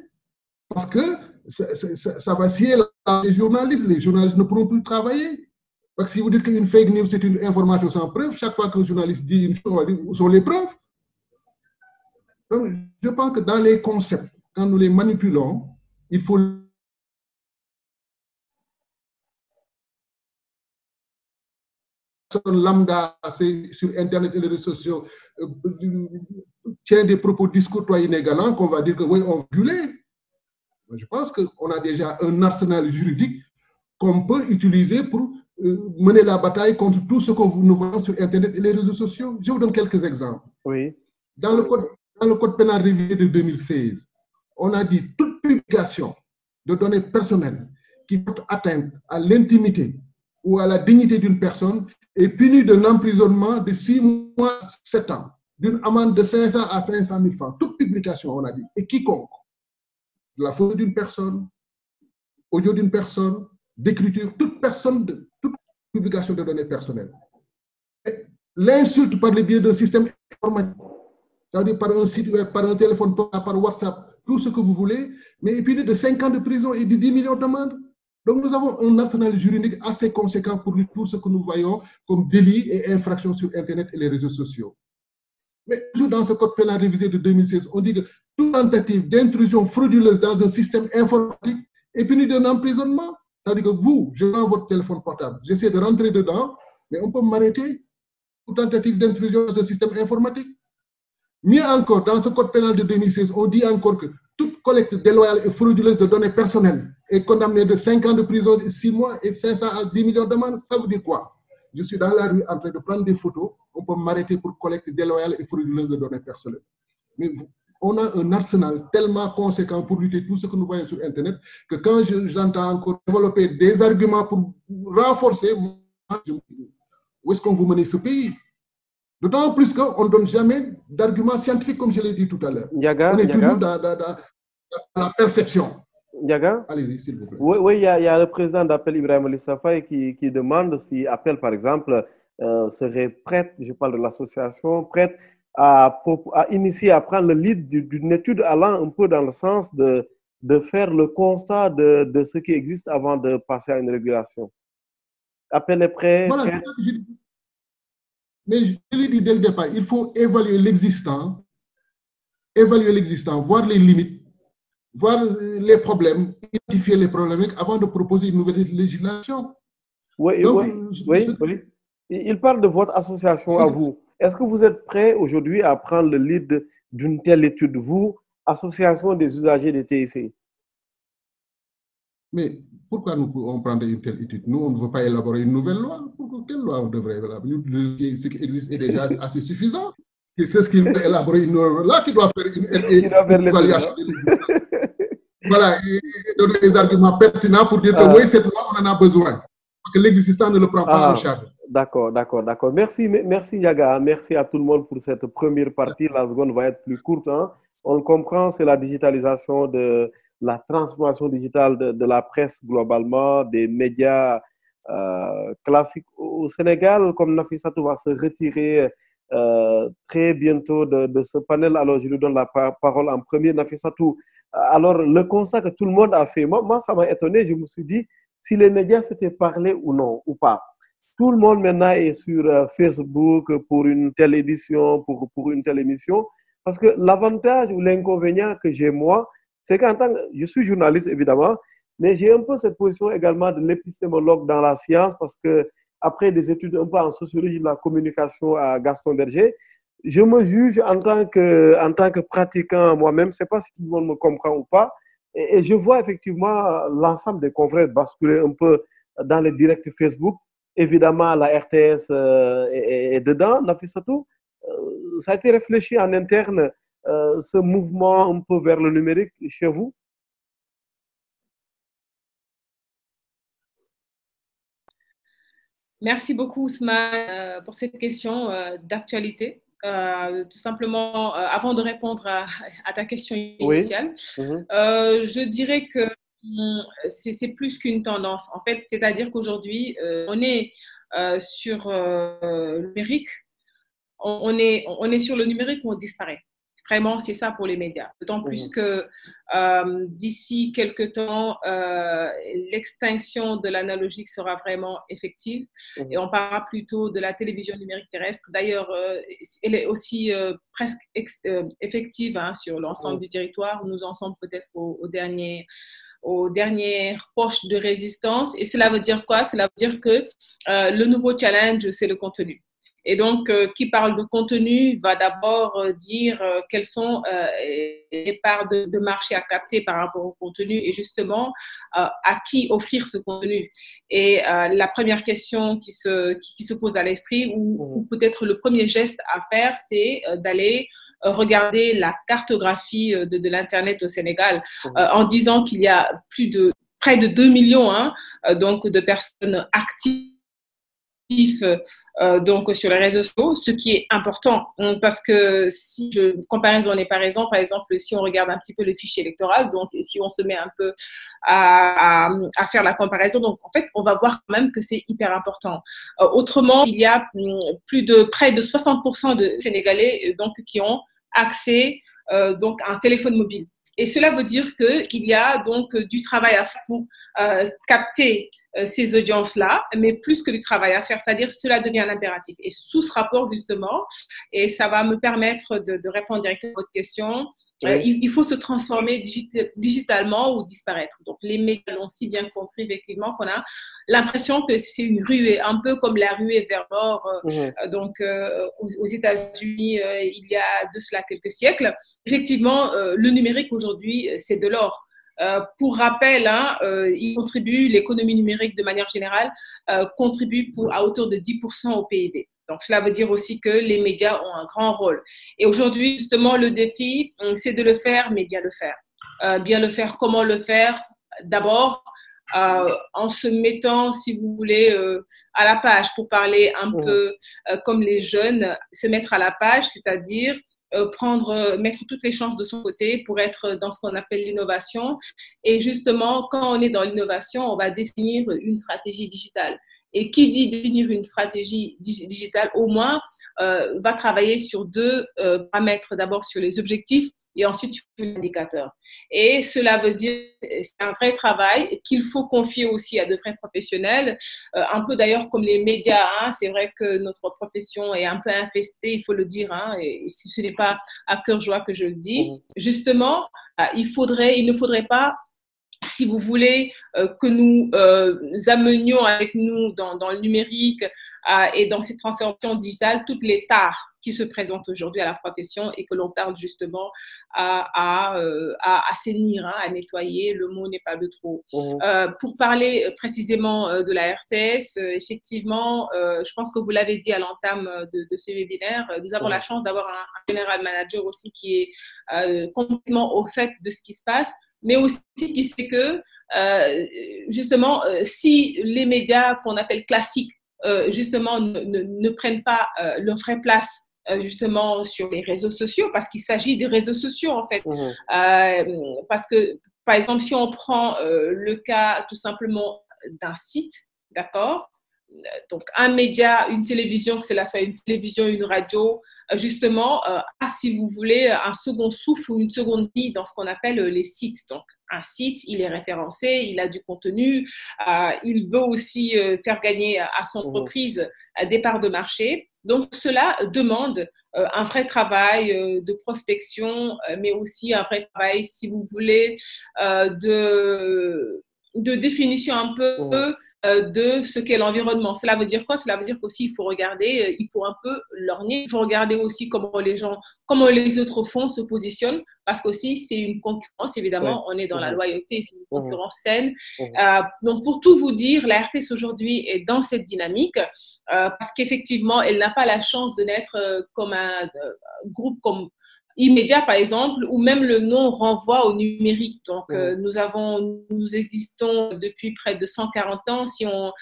Parce que ça va scier les journalistes ne pourront plus travailler. Parce que si vous dites qu'une fake news, c'est une information sans preuve, chaque fois qu'un journaliste dit une chose, on va dire où sont les preuves. Donc, je pense que dans les concepts, quand nous les manipulons, il faut lambda sur Internet et les réseaux sociaux tient des propos discourtois inégallants qu'on va dire que oui, on gueulait. Je pense qu'on a déjà un arsenal juridique qu'on peut utiliser pour mener la bataille contre tout ce que nous voyons sur Internet et les réseaux sociaux. Je vous donne quelques exemples. Oui. Dans le code pénal révisé de 2016, on a dit toute publication de données personnelles qui porte atteinte à l'intimité ou à la dignité d'une personne est punie d'un emprisonnement de 6 mois, 7 ans, d'une amende de 500 à 500 000 francs. Toute publication, on a dit. Et quiconque, de la photo d'une personne, audio d'une personne, d'écriture, toute publication de données personnelles. L'insulte par le biais d'un système informatique, c'est-à-dire par un site web, par un téléphone, par WhatsApp, tout ce que vous voulez, mais est puni de 5 ans de prison et de 10 millions d'amendes. Donc nous avons un arsenal juridique assez conséquent pour tout ce que nous voyons comme délits et infractions sur Internet et les réseaux sociaux. Mais toujours dans ce code pénal révisé de 2016, on dit que toute tentative d'intrusion frauduleuse dans un système informatique est punie d'un emprisonnement. C'est-à-dire que vous, je prends votre téléphone portable, j'essaie de rentrer dedans, mais on peut m'arrêter pour tentative d'intrusion dans un système informatique. Mieux encore, dans ce code pénal de 2016, on dit encore que toute collecte déloyale et frauduleuse de données personnelles est condamnée de 5 ans de prison, 6 mois et 500 à 10 millions d'amendes. Ça veut dire quoi? Je suis dans la rue en train de prendre des photos, on peut m'arrêter pour collecte déloyale et frauduleuse de données personnelles. Mais on a un arsenal tellement conséquent pour lutter tout ce que nous voyons sur Internet que quand j'entends encore développer des arguments pour renforcer, où est-ce qu'on veut mener ce pays? D'autant plus qu'on ne donne jamais d'arguments scientifiques, comme je l'ai dit tout à l'heure. On est toujours dans la perception. Ndiaga? Allez-y, s'il vous plaît. Oui, il y a le président d'Appel, Ibrahim Lissa Faye, qui demande si Appel, par exemple, serait prête, je parle de l'association, prête à initier, à prendre le lead d'une étude allant un peu dans le sens de faire le constat de ce qui existe avant de passer à une régulation. Appel est prêt. Voilà, mais je l'ai dit dès le départ, il faut évaluer l'existant, voir les limites, voir les problèmes, identifier les problématiques avant de proposer une nouvelle législation. Oui. Il parle de votre association à vous. Est-ce que vous êtes prêt aujourd'hui à prendre le lead d'une telle étude, vous, Association des usagers des TIC? Mais pourquoi nous on prendrait une telle étude? Nous, on ne veut pas élaborer une nouvelle loi. Quelle loi on devrait élaborer? Ce qui existe est déjà assez suffisant. Et c'est ce qui va élaborer une nouvelle loi qui doit faire une évaluation. Voilà, et donner des arguments pertinents pour dire que oui, cette loi, on en a besoin. Parce que l'existant ne le prend pas en charge. D'accord. Merci Yaga. Merci à tout le monde pour cette première partie. La seconde va être plus courte. On le comprend, c'est la digitalisation la transformation digitale de la presse globalement, des médias classiques au Sénégal. Comme Nafissatou va se retirer très bientôt de ce panel, alors je lui donne la parole en premier. Nafissatou, alors le constat que tout le monde a fait, moi ça m'a étonné, je me suis dit si les médias s'étaient parlé ou non, ou pas. Tout le monde maintenant est sur Facebook pour une telle édition, pour une telle émission, parce que l'avantage ou l'inconvénient que j'ai moi, c'est qu'en tant que, je suis journaliste évidemment, mais j'ai un peu cette position également de l'épistémologue dans la science parce que après des études un peu en sociologie de la communication à Gaston Berger, je me juge en tant que pratiquant moi-même. Je ne sais pas si tout le monde me comprend ou pas. Et je vois effectivement l'ensemble des confrères basculer un peu dans les directs Facebook. Évidemment, la RTS est dedans, Nafissatou. Ça a été réfléchi en interne, ce mouvement un peu vers le numérique chez vous? Merci beaucoup, Ousmane, pour cette question d'actualité. Tout simplement, avant de répondre à ta question initiale, Oui. je dirais que c'est plus qu'une tendance. En fait, c'est-à-dire qu'aujourd'hui, on est sur le numérique, on est sur le numérique où on disparaît. Vraiment, c'est ça pour les médias. D'autant plus que d'ici quelques temps, l'extinction de l'analogique sera vraiment effective et on parlera plutôt de la télévision numérique terrestre. D'ailleurs, elle est aussi presque effective hein, sur l'ensemble du territoire. Nous en sommes peut-être aux dernières poches de résistance. Et cela veut dire quoi? Cela veut dire que le nouveau challenge, c'est le contenu. Et donc, qui parle de contenu va d'abord dire quelles sont les parts de marché à capter par rapport au contenu et justement à qui offrir ce contenu. Et la première question qui se pose à l'esprit ou peut-être le premier geste à faire, c'est d'aller regarder la cartographie de l'Internet au Sénégal en disant qu'il y a près de 2 millions donc de personnes actives donc sur les réseaux sociaux, ce qui est important parce que si comparaison n'est pas raison, par exemple, si on regarde un petit peu le fichier électoral, donc si on se met un peu à faire la comparaison, donc en fait, on va voir quand même que c'est hyper important. Autrement, il y a près de 60% de Sénégalais donc qui ont accès donc à un téléphone mobile. Et cela veut dire qu'il y a donc du travail à faire pour capter ces audiences-là, mais plus que du travail à faire, c'est-à-dire cela devient un impératif. Et sous ce rapport, justement, et ça va me permettre de répondre directement à votre question, il faut se transformer digitalement ou disparaître. Donc, les médias l'ont si bien compris, effectivement, qu'on a l'impression que c'est une ruée, un peu comme la ruée vers l'or, donc aux États-Unis, il y a de cela quelques siècles. Effectivement, le numérique aujourd'hui, c'est de l'or. Pour rappel, il contribue, l'économie numérique de manière générale, contribue à hauteur de 10% au PIB. Donc, cela veut dire aussi que les médias ont un grand rôle. Et aujourd'hui, justement, le défi, c'est de le faire, mais bien le faire. Bien le faire, comment le faire? D'abord, en se mettant, si vous voulez, à la page, pour parler un peu comme les jeunes, se mettre à la page, c'est-à-dire mettre toutes les chances de son côté pour être dans ce qu'on appelle l'innovation. Et justement, quand on est dans l'innovation, on va définir une stratégie digitale. Et qui dit définir une stratégie digitale, au moins, va travailler sur deux paramètres. D'abord sur les objectifs et ensuite sur l'indicateur. Et cela veut dire c'est un vrai travail qu'il faut confier aussi à de vrais professionnels, un peu d'ailleurs comme les médias. C'est vrai que notre profession est un peu infestée, il faut le dire, et ce n'est pas à cœur joie que je le dis. Justement, il ne faudrait pas, si vous voulez, que nous amenions avec nous dans le numérique et dans cette transformation digitale toutes les tares qui se présentent aujourd'hui à la profession et que l'on tarde justement à assainir, à nettoyer. Le mot n'est pas de trop. Pour parler précisément de la RTS, effectivement, je pense que vous l'avez dit à l'entame de ce webinaire, nous avons la chance d'avoir un general manager aussi qui est complètement au fait de ce qui se passe, mais aussi qui sait que, justement, si les médias qu'on appelle classiques, justement, ne prennent pas leur vraie place, justement, sur les réseaux sociaux, parce qu'il s'agit des réseaux sociaux, en fait. Parce que, par exemple, si on prend le cas, tout simplement, d'un site, d'accord? Donc, un média, une télévision, que cela soit une télévision, une radio, justement, si vous voulez, un second souffle ou une seconde vie dans ce qu'on appelle les sites. Donc, un site, il est référencé, il a du contenu, il veut aussi faire gagner à son entreprise des parts de marché. Donc, cela demande un vrai travail de prospection, mais aussi un vrai travail, si vous voulez, de définition un peu de ce qu'est l'environnement. Cela veut dire quoi? Cela veut dire qu'aussi, il faut regarder, il faut un peu lorgner, il faut regarder aussi comment les autres fonds se positionnent, parce qu'aussi, c'est une concurrence, évidemment, on est dans la loyauté, c'est une concurrence saine. Donc, pour tout vous dire, la RTS aujourd'hui est dans cette dynamique, parce qu'effectivement, elle n'a pas la chance de naître comme un groupe comme Immédiat, par exemple, où même le nom renvoie au numérique. Donc, nous existons depuis près de 140 ans. Si on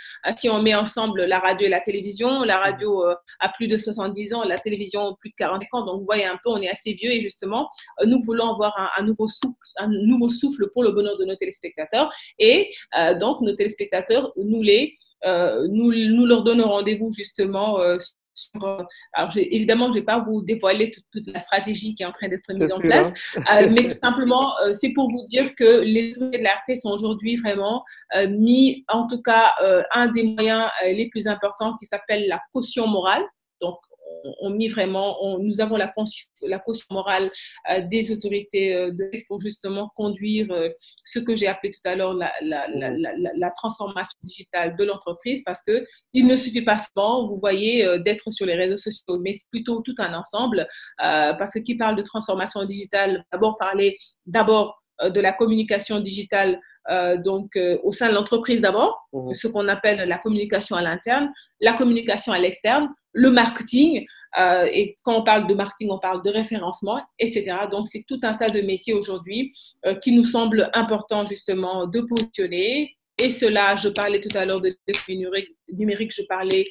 met ensemble la radio et la télévision, la radio a plus de 70 ans, la télévision plus de 40 ans. Donc, vous voyez un peu, on est assez vieux et justement, nous voulons avoir un nouveau souffle pour le bonheur de nos téléspectateurs. Et donc, nos téléspectateurs, nous leur donnons rendez-vous justement alors, évidemment, je ne vais pas vous dévoiler toute la stratégie qui est en train d'être mise en place, mais tout simplement, c'est pour vous dire que les autorités de la RT sont aujourd'hui vraiment mis, en tout cas, un des moyens les plus importants qui s'appelle la caution morale. Donc, nous avons la caution morale des autorités de l'Est pour justement conduire ce que j'ai appelé tout à l'heure la transformation digitale de l'entreprise, parce que il ne suffit pas seulement, vous voyez, d'être sur les réseaux sociaux, mais c'est plutôt tout un ensemble, parce que qui parle de transformation digitale, parler de la communication digitale au sein de l'entreprise d'abord, ce qu'on appelle la communication à l'interne, la communication à l'externe, le marketing, et quand on parle de marketing, on parle de référencement, etc. Donc, c'est tout un tas de métiers aujourd'hui qui nous semblent importants justement de positionner. Et cela, je parlais tout à l'heure de numérique, je parlais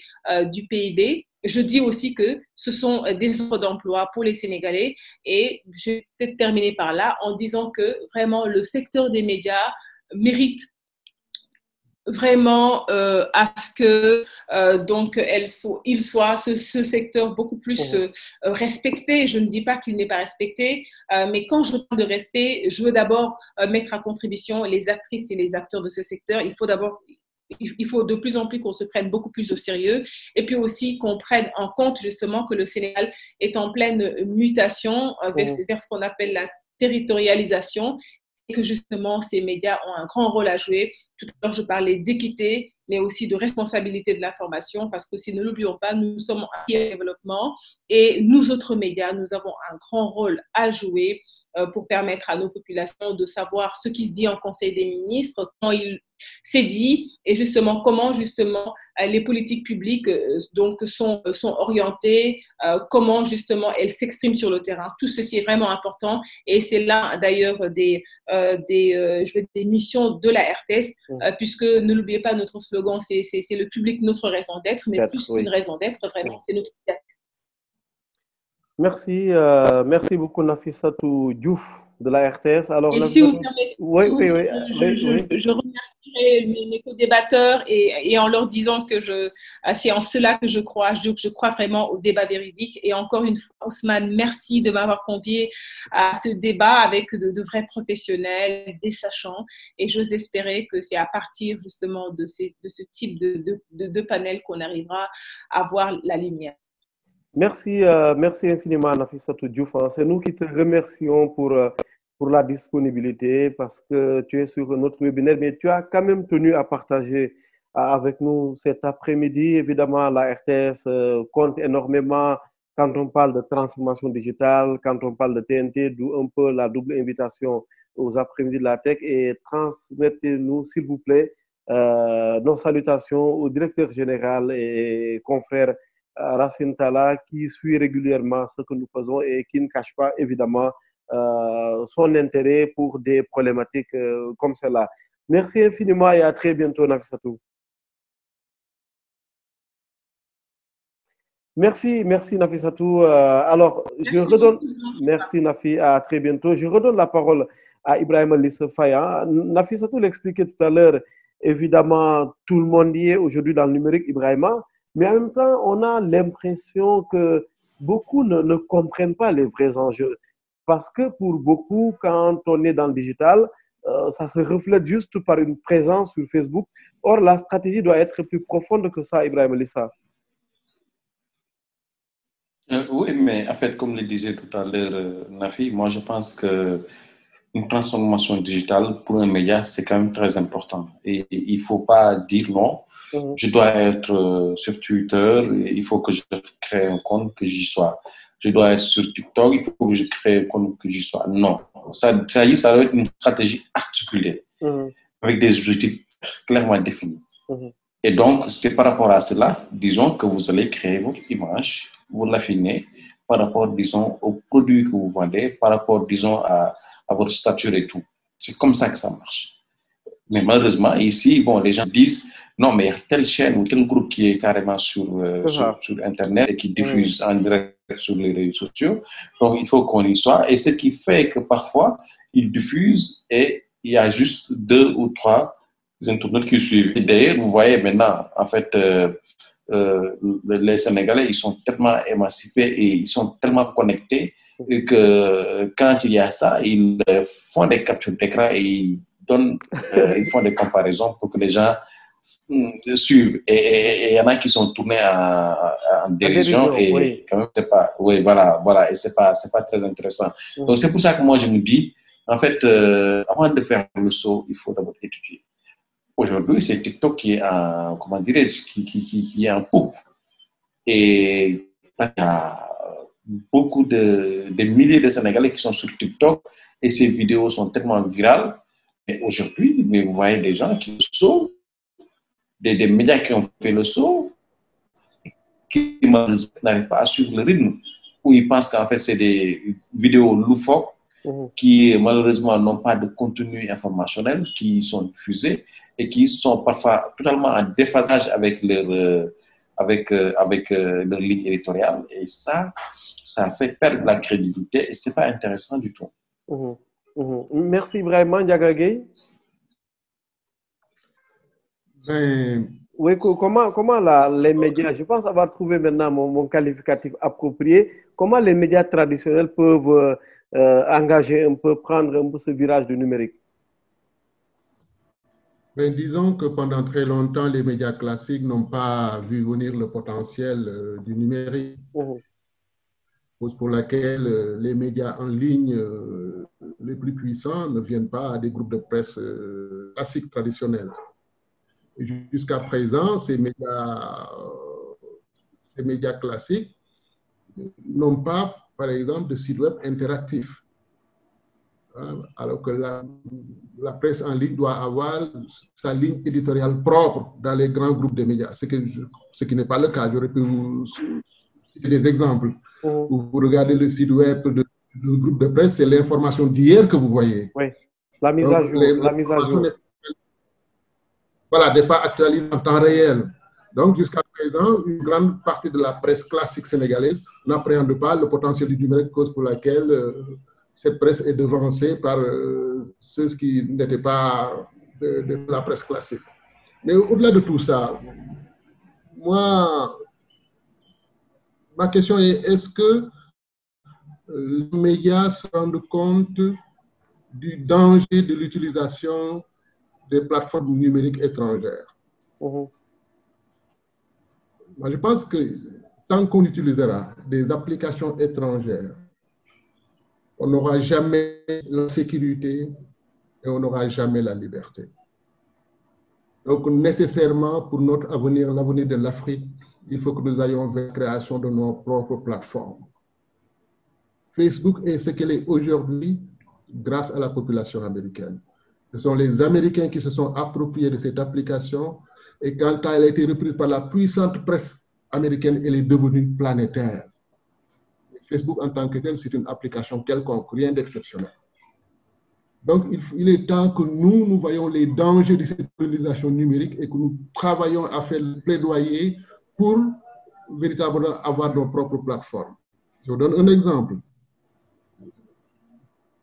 du PIB. Je dis aussi que ce sont des offres d'emploi pour les Sénégalais. Et je vais peut-être terminer par là en disant que vraiment le secteur des médias mérite vraiment à ce que il soit ce secteur beaucoup plus respecté. Je ne dis pas qu'il n'est pas respecté, mais quand je parle de respect, je veux d'abord mettre à contribution les actrices et les acteurs de ce secteur. Il faut de plus en plus qu'on se prenne beaucoup plus au sérieux, et puis aussi qu'on prenne en compte justement que le Sénégal est en pleine mutation vers ce qu'on appelle la territorialisation, et que justement ces médias ont un grand rôle à jouer. Tout à l'heure, je parlais d'équité, mais aussi de responsabilité de l'information, parce que si ne l'oublions pas, nous sommes en développement et nous autres médias, nous avons un grand rôle à jouer pour permettre à nos populations de savoir ce qui se dit en Conseil des ministres, quand il s'est dit, et justement comment justement les politiques publiques sont orientées, comment justement elles s'expriment sur le terrain. Tout ceci est vraiment important, et c'est là d'ailleurs des missions de la RTS, puisque ne l'oubliez pas, notre slogan c'est le public, notre raison d'être, mais plus qu'une raison d'être, vraiment c'est notre. Merci beaucoup Nafissatou Diouf de la RTS. Alors, et si vous permettez, je remercierai mes co-débatteurs et en leur disant que c'est en cela que je crois. Je crois vraiment au débat véridique. Et encore une fois, Ousmane, merci de m'avoir convié à ce débat avec de vrais professionnels, des sachants. Et j'ose espérer que c'est à partir justement de ce type de panel qu'on arrivera à voir la lumière. Merci infiniment, Nafissatou Diouf. C'est nous qui te remercions pour la disponibilité, parce que tu es sur notre webinaire, mais tu as quand même tenu à partager avec nous cet après-midi. Évidemment, la RTS compte énormément quand on parle de transformation digitale, quand on parle de TNT, d'où un peu la double invitation aux après-midi de la tech. Et transmettez-nous, s'il vous plaît, nos salutations au directeur général et confrère Racine Talla, qui suit régulièrement ce que nous faisons et qui ne cache pas évidemment son intérêt pour des problématiques comme celle-là. Merci infiniment et à très bientôt, Nafissatou. Merci Nafissatou. Alors, merci Nafi, à très bientôt. Je redonne la parole à Ibrahima Lissa Faya. Nafissatou l'expliquait tout à l'heure, évidemment, tout le monde y est aujourd'hui dans le numérique, Ibrahima. Mais en même temps, on a l'impression que beaucoup ne comprennent pas les vrais enjeux. Parce que pour beaucoup, quand on est dans le digital, ça se reflète juste par une présence sur Facebook. Or, la stratégie doit être plus profonde que ça, Ibrahima Lissa. Oui, mais en fait, comme le disait tout à l'heure Nafi, moi je pense que une transformation digitale pour un média, c'est quand même très important. Et il ne faut pas dire non, je dois être sur Twitter, il faut que je crée un compte, que j'y sois. Je dois être sur TikTok, il faut que je crée un compte, que j'y sois. Non, ça doit être une stratégie articulée, avec des objectifs clairement définis. Et donc, c'est par rapport à cela, disons, que vous allez créer votre image, vous l'affinez par rapport, disons, aux produits que vous vendez, par rapport, disons, à votre stature et tout. C'est comme ça que ça marche. Mais malheureusement, ici, bon, les gens disent, non, mais il y a telle chaîne ou tel groupe qui est carrément sur Internet et qui diffuse en direct sur les réseaux sociaux. Donc, il faut qu'on y soit. Et ce qui fait que parfois, ils diffusent et il y a juste 2 ou 3 internautes qui suivent. Et d'ailleurs, vous voyez maintenant, en fait, les Sénégalais, ils sont tellement émancipés et ils sont tellement connectés que quand il y a ça, ils font des captures d'écran et ils font des comparaisons pour que les gens suivent. Et il y en a qui sont tournés en dérision et quand même, c'est pas, voilà, et c'est pas très intéressant. Donc, c'est pour ça que moi, je me dis, en fait, avant de faire le saut, il faut d'abord étudier. Aujourd'hui, c'est TikTok qui est en, comment dirais-je, qui est en poupe. Et il y a beaucoup des milliers de Sénégalais qui sont sur TikTok et ces vidéos sont tellement virales. Mais aujourd'hui, vous voyez des gens qui sautent, des médias qui ont fait le saut, qui n'arrivent pas à suivre le rythme, où ils pensent qu'en fait, c'est des vidéos loufoques qui, malheureusement, n'ont pas de contenu informationnel, qui sont diffusées et qui sont parfois totalement en déphasage avec leur ligne éditoriale. Et ça fait perdre la crédibilité et ce n'est pas intéressant du tout. Merci vraiment, Ndiaga Gueye. Oui, comment les médias, je pense avoir trouvé maintenant mon qualificatif approprié, comment les médias traditionnels peuvent engager un peu, prendre un peu ce virage du numérique? Disons que pendant très longtemps, les médias classiques n'ont pas vu venir le potentiel du numérique. Cause pour laquelle les médias en ligne les plus puissants ne viennent pas des groupes de presse classiques traditionnels. Jusqu'à présent, ces médias classiques n'ont pas, par exemple, de site web interactif. Alors que la presse en ligne doit avoir sa ligne éditoriale propre dans les grands groupes de médias, ce qui n'est pas le cas. J'aurais pu vous citer des exemples. Vous regardez le site web du groupe de presse, c'est l'information d'hier que vous voyez. Oui, la mise à jour. Voilà, n'est pas actualisée en temps réel. Donc, jusqu'à présent, une grande partie de la presse classique sénégalaise n'appréhende pas le potentiel du numérique, cause pour laquelle cette presse est devancée par ceux qui n'étaient pas de la presse classique. Mais au-delà de tout ça, ma question est, est-ce que les médias se rendent compte du danger de l'utilisation des plateformes numériques étrangères? Moi, je pense que tant qu'on utilisera des applications étrangères, on n'aura jamais la sécurité et on n'aura jamais la liberté. Donc, nécessairement, pour notre avenir, l'avenir de l'Afrique, il faut que nous ayons vers la création de nos propres plateformes. Facebook est ce qu'elle est aujourd'hui grâce à la population américaine. Ce sont les Américains qui se sont appropriés de cette application et quand elle a été reprise par la puissante presse américaine, elle est devenue planétaire. Facebook en tant que tel, c'est une application quelconque, rien d'exceptionnel. Donc, il est temps que nous voyons les dangers de cette colonisation numérique et que nous travaillons à faire le plaidoyer pour véritablement avoir nos propres plateformes. Je vous donne un exemple.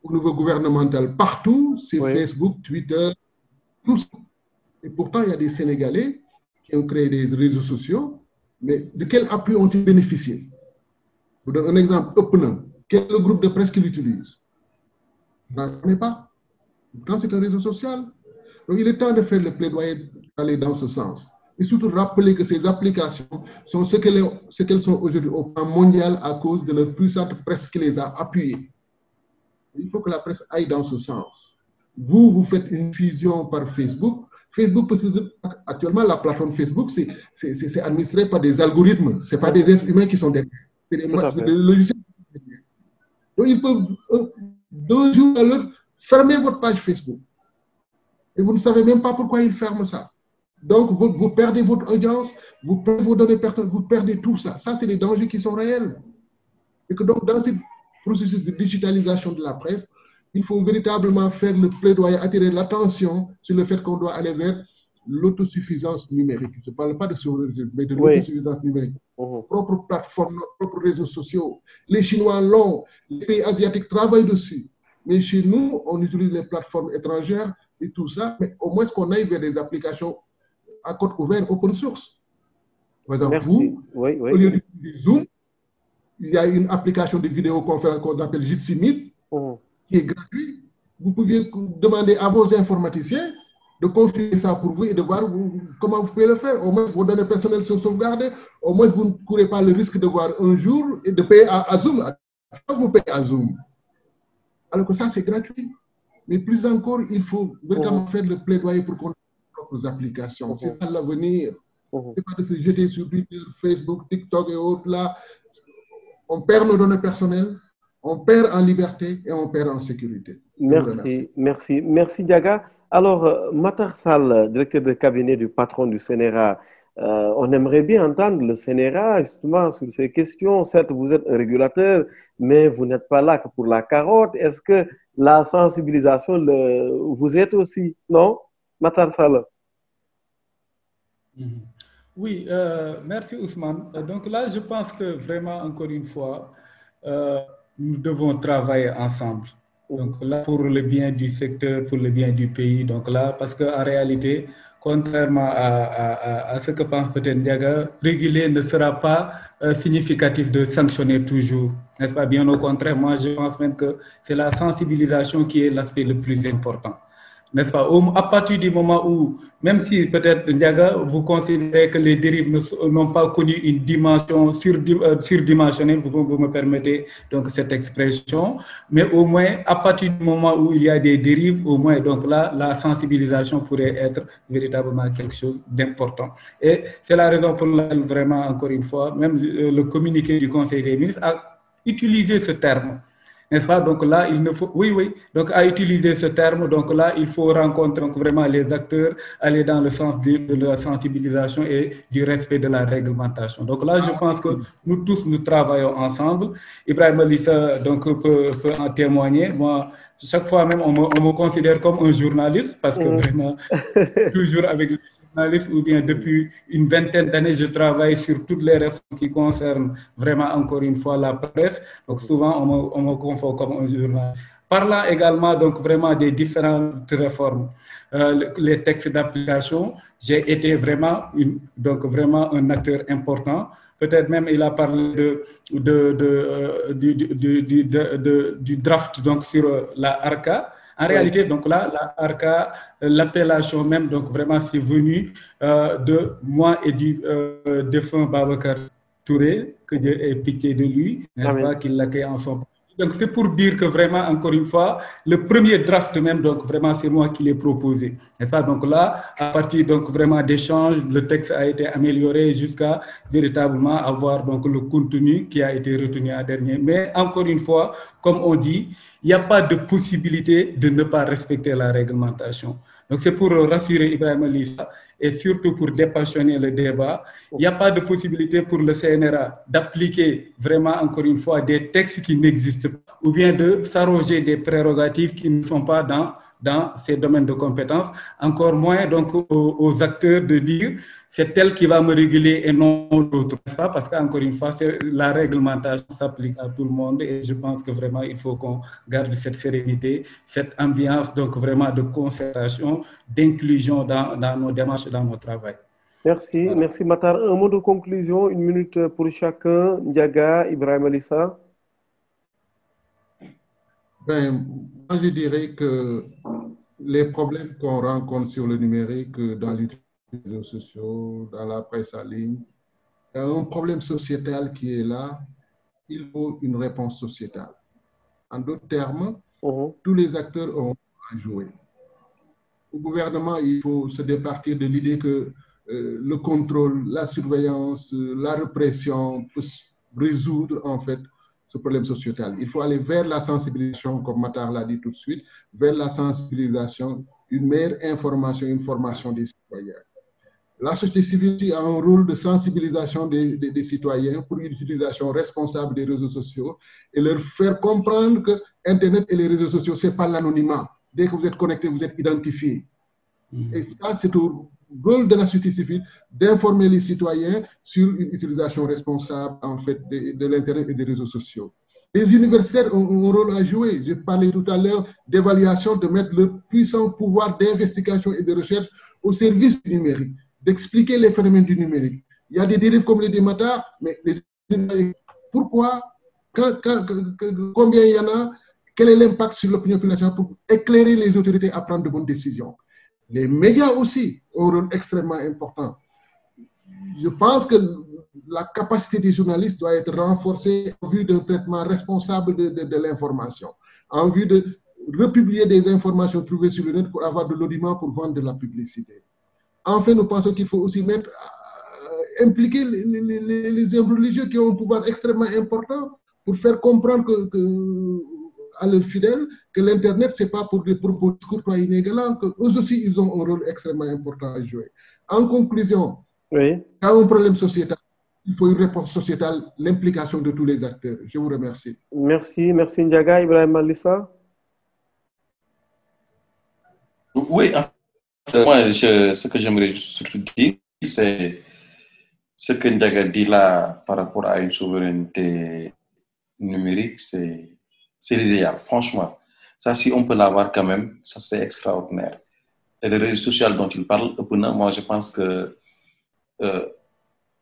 Au niveau gouvernemental, partout, c'est Facebook, Twitter, tout ça. Et pourtant, il y a des Sénégalais qui ont créé des réseaux sociaux, mais de quel appui ont-ils bénéficié? Je vous donne un exemple, Opena. Quel est le groupe de presse qui l'utilise? Je n'en connais pas. Pourtant, c'est un réseau social. Donc, il est temps de faire le plaidoyer d'aller dans ce sens. Et surtout rappeler que ces applications sont ce qu'elles sont aujourd'hui au plan mondial à cause de leur puissante presse qui les a appuyées. Il faut que la presse aille dans ce sens. Vous faites une fusion par Facebook. Facebook, actuellement, la plateforme Facebook, c'est administré par des algorithmes. Ce n'est pas des êtres humains qui sont derrière. C'est des logiciels. Donc, ils peuvent, d'un jour à l'autre, fermer votre page Facebook. Et vous ne savez même pas pourquoi ils ferment ça. Donc, vous perdez votre audience, vous perdez vos données personnelles, vous perdez tout ça. Ça, c'est des dangers qui sont réels. Et que donc, dans ce processus de digitalisation de la presse, il faut véritablement faire le plaidoyer, attirer l'attention sur le fait qu'on doit aller vers l'autosuffisance numérique. Je ne parle pas de souveraineté, mais de l'autosuffisance numérique. Propres plateformes, propres réseaux sociaux. Les Chinois l'ont, les pays asiatiques travaillent dessus. Mais chez nous, on utilise les plateformes étrangères et tout ça, mais au moins qu'on aille vers des applications à code ouvert, open source. Par exemple, vous, au lieu d'utiliser Zoom, il y a une application de vidéoconférence qu'on appelle Jitsi Meet, qui est gratuit. Vous pouvez demander à vos informaticiens de configurer ça pour vous et de voir comment vous pouvez le faire. Au moins, vos données personnelles sont sauvegardées. Au moins, vous ne courez pas le risque de voir un jour et de payer à Zoom. Vous payez à Zoom. Alors que ça, c'est gratuit. Mais plus encore, il faut vraiment faire le plaidoyer pour qu'on ait nos propres applications. C'est ça l'avenir. C'est pas de se jeter sur Twitter, Facebook, TikTok et autres là. On perd nos données personnelles, on perd en liberté et on perd en sécurité. Merci Diaga. Alors, Matar Sall, directeur de cabinet du patron du CNRA, on aimerait bien entendre le CNRA justement sur ces questions. Certes, vous êtes un régulateur, mais vous n'êtes pas là que pour la carotte. Est-ce que la sensibilisation, vous êtes aussi, non, Matar Sall? Oui, merci Ousmane. Donc là, je pense que vraiment, encore une fois, nous devons travailler ensemble. Donc là, pour le bien du secteur, pour le bien du pays. Donc là, parce qu'en réalité, contrairement à ce que pense peut-être Ndiaga, réguler ne sera pas significatif de sanctionner toujours. N'est-ce pas? Bien au contraire, moi je pense même que c'est la sensibilisation qui est l'aspect le plus important. N'est-ce pas? À partir du moment où, même si peut-être, Ndiaga, vous considérez que les dérives n'ont pas connu une dimension surdimensionnée, vous me permettez donc cette expression, mais au moins, à partir du moment où il y a des dérives, au moins, donc là, la sensibilisation pourrait être véritablement quelque chose d'important. Et c'est la raison pour laquelle, vraiment, encore une fois, même le communiqué du Conseil des ministres a utilisé ce terme. N'est-ce pas? Donc là, il ne faut... Oui. Donc, à utiliser ce terme, donc là, il faut rencontrer donc, vraiment les acteurs, aller dans le sens de la sensibilisation et du respect de la réglementation. Donc là, je pense que nous tous, nous travaillons ensemble. Ibrahim Alissa donc, peut en témoigner. Moi, chaque fois même, on me considère comme un journaliste parce que vraiment, toujours avec les journalistes ou bien depuis une vingtaine d'années, je travaille sur toutes les réformes qui concernent vraiment, encore une fois, la presse. Donc souvent, on me confond comme un journaliste. Parlant également donc vraiment des différentes réformes, les textes d'application, j'ai été vraiment, vraiment un acteur important. Peut-être même il a parlé du draft donc, sur la ARCA. En réalité, donc là, la ARCA, l'appellation même, donc vraiment, c'est venu de moi et du défunt Babacar Touré, que Dieu ait pitié de lui, n'est-ce pas, qu'il l'accueille en son... Donc, c'est pour dire que vraiment, encore une fois, le premier draft même, donc vraiment, c'est moi qui l'ai proposé. N'est-ce pas? Donc là, à partir donc vraiment d'échanges, le texte a été amélioré jusqu'à véritablement avoir donc le contenu qui a été retenu en dernier. Mais encore une fois, comme on dit, il n'y a pas de possibilité de ne pas respecter la réglementation. Donc c'est pour rassurer Ibrahim Alissa et surtout pour dépassionner le débat. Il n'y a pas de possibilité pour le CNRA d'appliquer vraiment encore une fois des textes qui n'existent pas ou bien de s'arroger des prérogatives qui ne sont pas dans ces domaines de compétences, encore moins donc aux acteurs de dire c'est elle qui va me réguler et non l'autre. Parce qu'encore une fois, la réglementation s'applique à tout le monde et je pense que vraiment il faut qu'on garde cette sérénité, cette ambiance donc vraiment de concertation, d'inclusion dans nos démarches, dans notre travail. Merci, voilà. Merci Matar. Un mot de conclusion, une minute pour chacun. Ndiaga, Ibrahim Alissa. Ben, moi je dirais que les problèmes qu'on rencontre sur le numérique, dans les réseaux sociaux, dans la presse en ligne, il y a un problème sociétal qui est là. Il faut une réponse sociétale. En d'autres termes, Tous les acteurs ont à jouer. Au gouvernement, il faut se départir de l'idée que le contrôle, la surveillance, la répression peut résoudre en fait ce problème sociétal. Il faut aller vers la sensibilisation, comme Matar l'a dit tout de suite, vers la sensibilisation, une meilleure information, une formation des citoyens. La société civile a un rôle de sensibilisation des citoyens pour une utilisation responsable des réseaux sociaux et leur faire comprendre que Internet et les réseaux sociaux, ce n'est pas l'anonymat. Dès que vous êtes connecté, vous êtes identifié. Et ça, c'est au rôle de la société civile d'informer les citoyens sur une utilisation responsable en fait, de l'Internet et des réseaux sociaux. Les universitaires ont un rôle à jouer. J'ai parlé tout à l'heure d'évaluation, de mettre le puissant pouvoir d'investigation et de recherche au service du numérique, d'expliquer les phénomènes du numérique. Il y a des dérives comme les dématars, mais pourquoi, combien il y en a, quel est l'impact sur l'opinion publique pour éclairer les autorités à prendre de bonnes décisions. Les médias aussi ont un rôle extrêmement important. Je pense que la capacité des journalistes doit être renforcée en vue d'un traitement responsable de l'information, en vue de republier des informations trouvées sur le net pour avoir de l'audimat pour vendre de la publicité. Enfin, nous pensons qu'il faut aussi impliquer les œuvres religieuses qui ont un pouvoir extrêmement important pour faire comprendre à leurs fidèles que l'Internet, ce n'est pas pour des propos courtois inégals, qu'eux aussi, ils ont un rôle extrêmement important à jouer. En conclusion, il y a un problème sociétal. Il faut une réponse sociétale, l'implication de tous les acteurs. Je vous remercie. Merci Ndiaga. Ibrahim Malissa. Oui, moi, ce que j'aimerais surtout dire, c'est ce que Ndiaga dit là par rapport à une souveraineté numérique, c'est l'idéal, franchement. Ça, si on peut l'avoir quand même, ça serait extraordinaire. Et les réseaux sociaux dont il parle, moi, je pense que,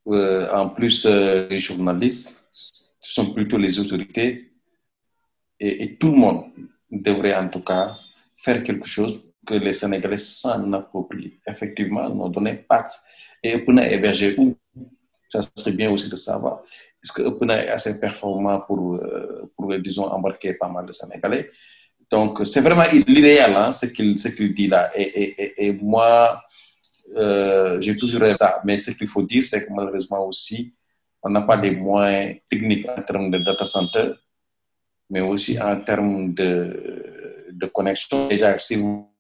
en plus, les journalistes, ce sont plutôt les autorités et tout le monde devrait en tout cas faire quelque chose que les Sénégalais s'en approprient. Effectivement, nous donner part. Et Opuna est hébergé où? Ça serait bien aussi de savoir. Est-ce que Opuna est assez performant pour disons, embarquer pas mal de Sénégalais? Donc, c'est vraiment l'idéal, hein, ce qu'il dit là. Et moi, j'ai toujours rêvé ça. Mais ce qu'il faut dire, c'est que malheureusement aussi, on n'a pas des moyens techniques en termes de data center, mais aussi en termes de connexion. Déjà, si vous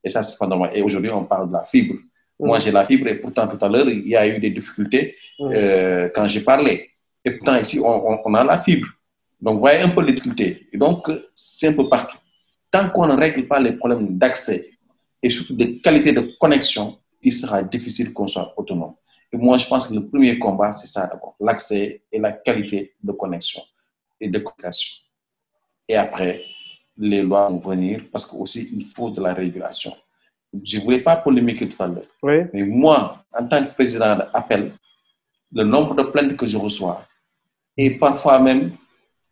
et ça, c'est pas normal. Et aujourd'hui, on parle de la fibre. Moi, j'ai la fibre et pourtant, tout à l'heure, il y a eu des difficultés quand j'ai parlé. Et pourtant, ici, on a la fibre. Donc, vous voyez un peu les difficultés. Et donc, c'est un peu partout. Tant qu'on ne règle pas les problèmes d'accès et surtout de qualité de connexion, il sera difficile qu'on soit autonome. Et moi, je pense que le premier combat, c'est ça d'abord. L'accès et la qualité de connexion et de communication. Et après, les lois vont venir parce qu'aussi, il faut de la régulation. Je ne voulais pas polémiquer tout à l'heure. Oui. Mais moi, en tant que président d'Appel, le nombre de plaintes que je reçois et parfois même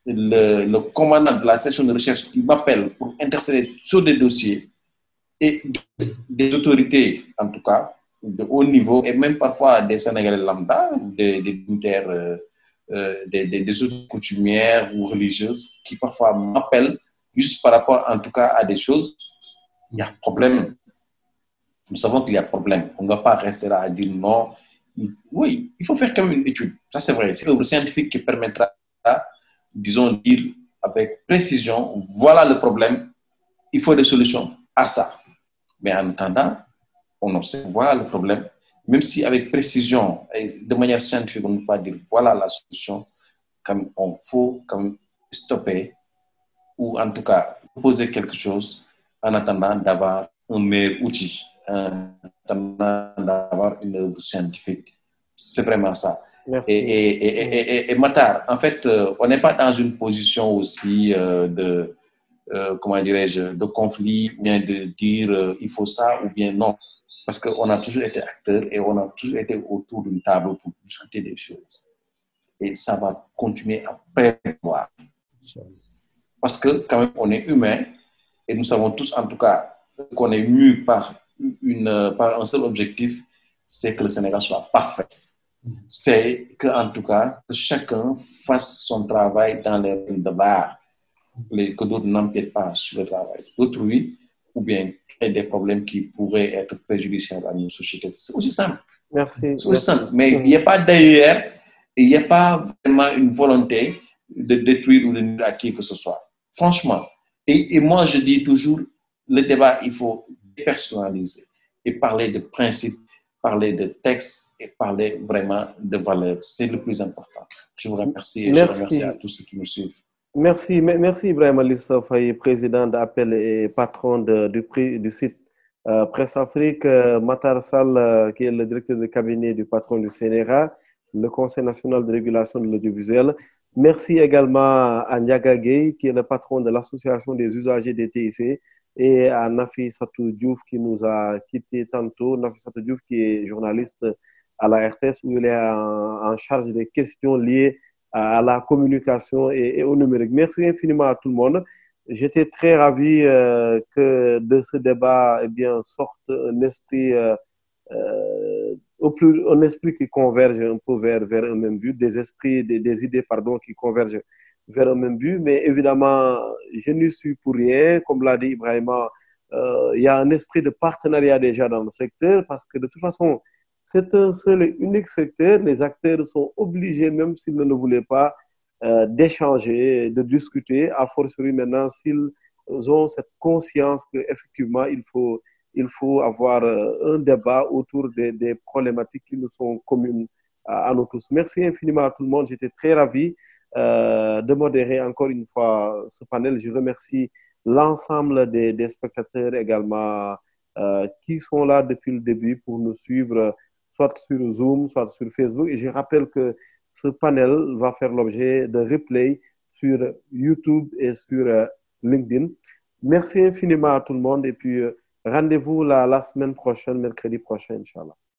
le commandant de la section de recherche qui m'appelle pour intercéder sur des dossiers et des autorités, en tout cas, de haut niveau, et même parfois des Sénégalais lambda, des militaires, des autres coutumières ou religieuses qui parfois m'appellent juste par rapport, en tout cas, à des choses. Il y a problème. Nous savons qu'il y a problème. On ne doit pas rester là à dire non. Oui, il faut faire quand même une étude. Ça, c'est vrai. C'est l'œuvre scientifique qui permettra, disons, dire avec précision, voilà le problème, il faut des solutions à ça. Mais en attendant, on observe, voilà le problème. Même si avec précision et de manière scientifique, on ne peut pas dire voilà la solution, comme on faut comme stopper ou en tout cas proposer quelque chose en attendant d'avoir un meilleur outil, en attendant d'avoir une œuvre scientifique. C'est vraiment ça. Et Matar, en fait, on n'est pas dans une position aussi comment dirais-je, de conflit, bien de dire il faut ça ou bien non. Parce qu'on a toujours été acteurs et on a toujours été autour d'une table pour discuter des choses. Et ça va continuer à prévoir. Parce que quand même, on est humain et nous savons tous, en tout cas, qu'on est mû par un seul objectif, c'est que le Sénégal soit parfait. c'est qu'en tout cas, que chacun fasse son travail dans les règles de l'art, que d'autres n'empiètent pas sur le travail d'autrui, ou bien créent des problèmes qui pourraient être préjudiciables à nos sociétés. C'est aussi simple. Merci. C'est aussi simple. Mais il n'y a pas d'ailleurs, il n'y a pas vraiment une volonté de détruire ou de nuire à qui que ce soit. Franchement. Et moi, je dis toujours, le débat, il faut dépersonnaliser et parler de principes, parler de textes et parler vraiment de valeurs. C'est le plus important. Je vous remercie et je remercie à tous ceux qui nous suivent. Merci Ibrahim Alissa Faye, président d'Appel et patron du site Presse Afrique, Matar Sall, qui est le directeur de cabinet du patron du CNRA, le Conseil national de régulation de l'audiovisuel. Merci également à Ndiaga Gueye, qui est le patron de l'Association des usagers des TIC, et à Nafi Satou Diouf, qui nous a quittés tantôt. Nafi Satou Diouf, qui est journaliste à la RTS, où il est en charge des questions liées à la communication et au numérique. Merci infiniment à tout le monde. J'étais très ravi que de ce débat, sorte un esprit, un esprit qui converge un peu vers un même but, des idées, qui convergent vers un même but. Mais évidemment, je n'y suis pour rien. Comme l'a dit Ibrahima, il y a un esprit de partenariat déjà dans le secteur, parce que de toute façon, c'est un seul et unique secteur. Les acteurs sont obligés, même s'ils ne le voulaient pas, d'échanger, de discuter, a fortiori maintenant s'ils ont cette conscience qu'effectivement, il faut avoir un débat autour des problématiques qui nous sont communes à nous tous. Merci infiniment à tout le monde. J'étais très ravi de modérer encore une fois ce panel. Je remercie l'ensemble des spectateurs également qui sont là depuis le début pour nous suivre, soit sur Zoom, soit sur Facebook. Et je rappelle que ce panel va faire l'objet de replay sur YouTube et sur LinkedIn. Merci infiniment à tout le monde et puis rendez-vous la semaine prochaine, mercredi prochain, Inch'Allah.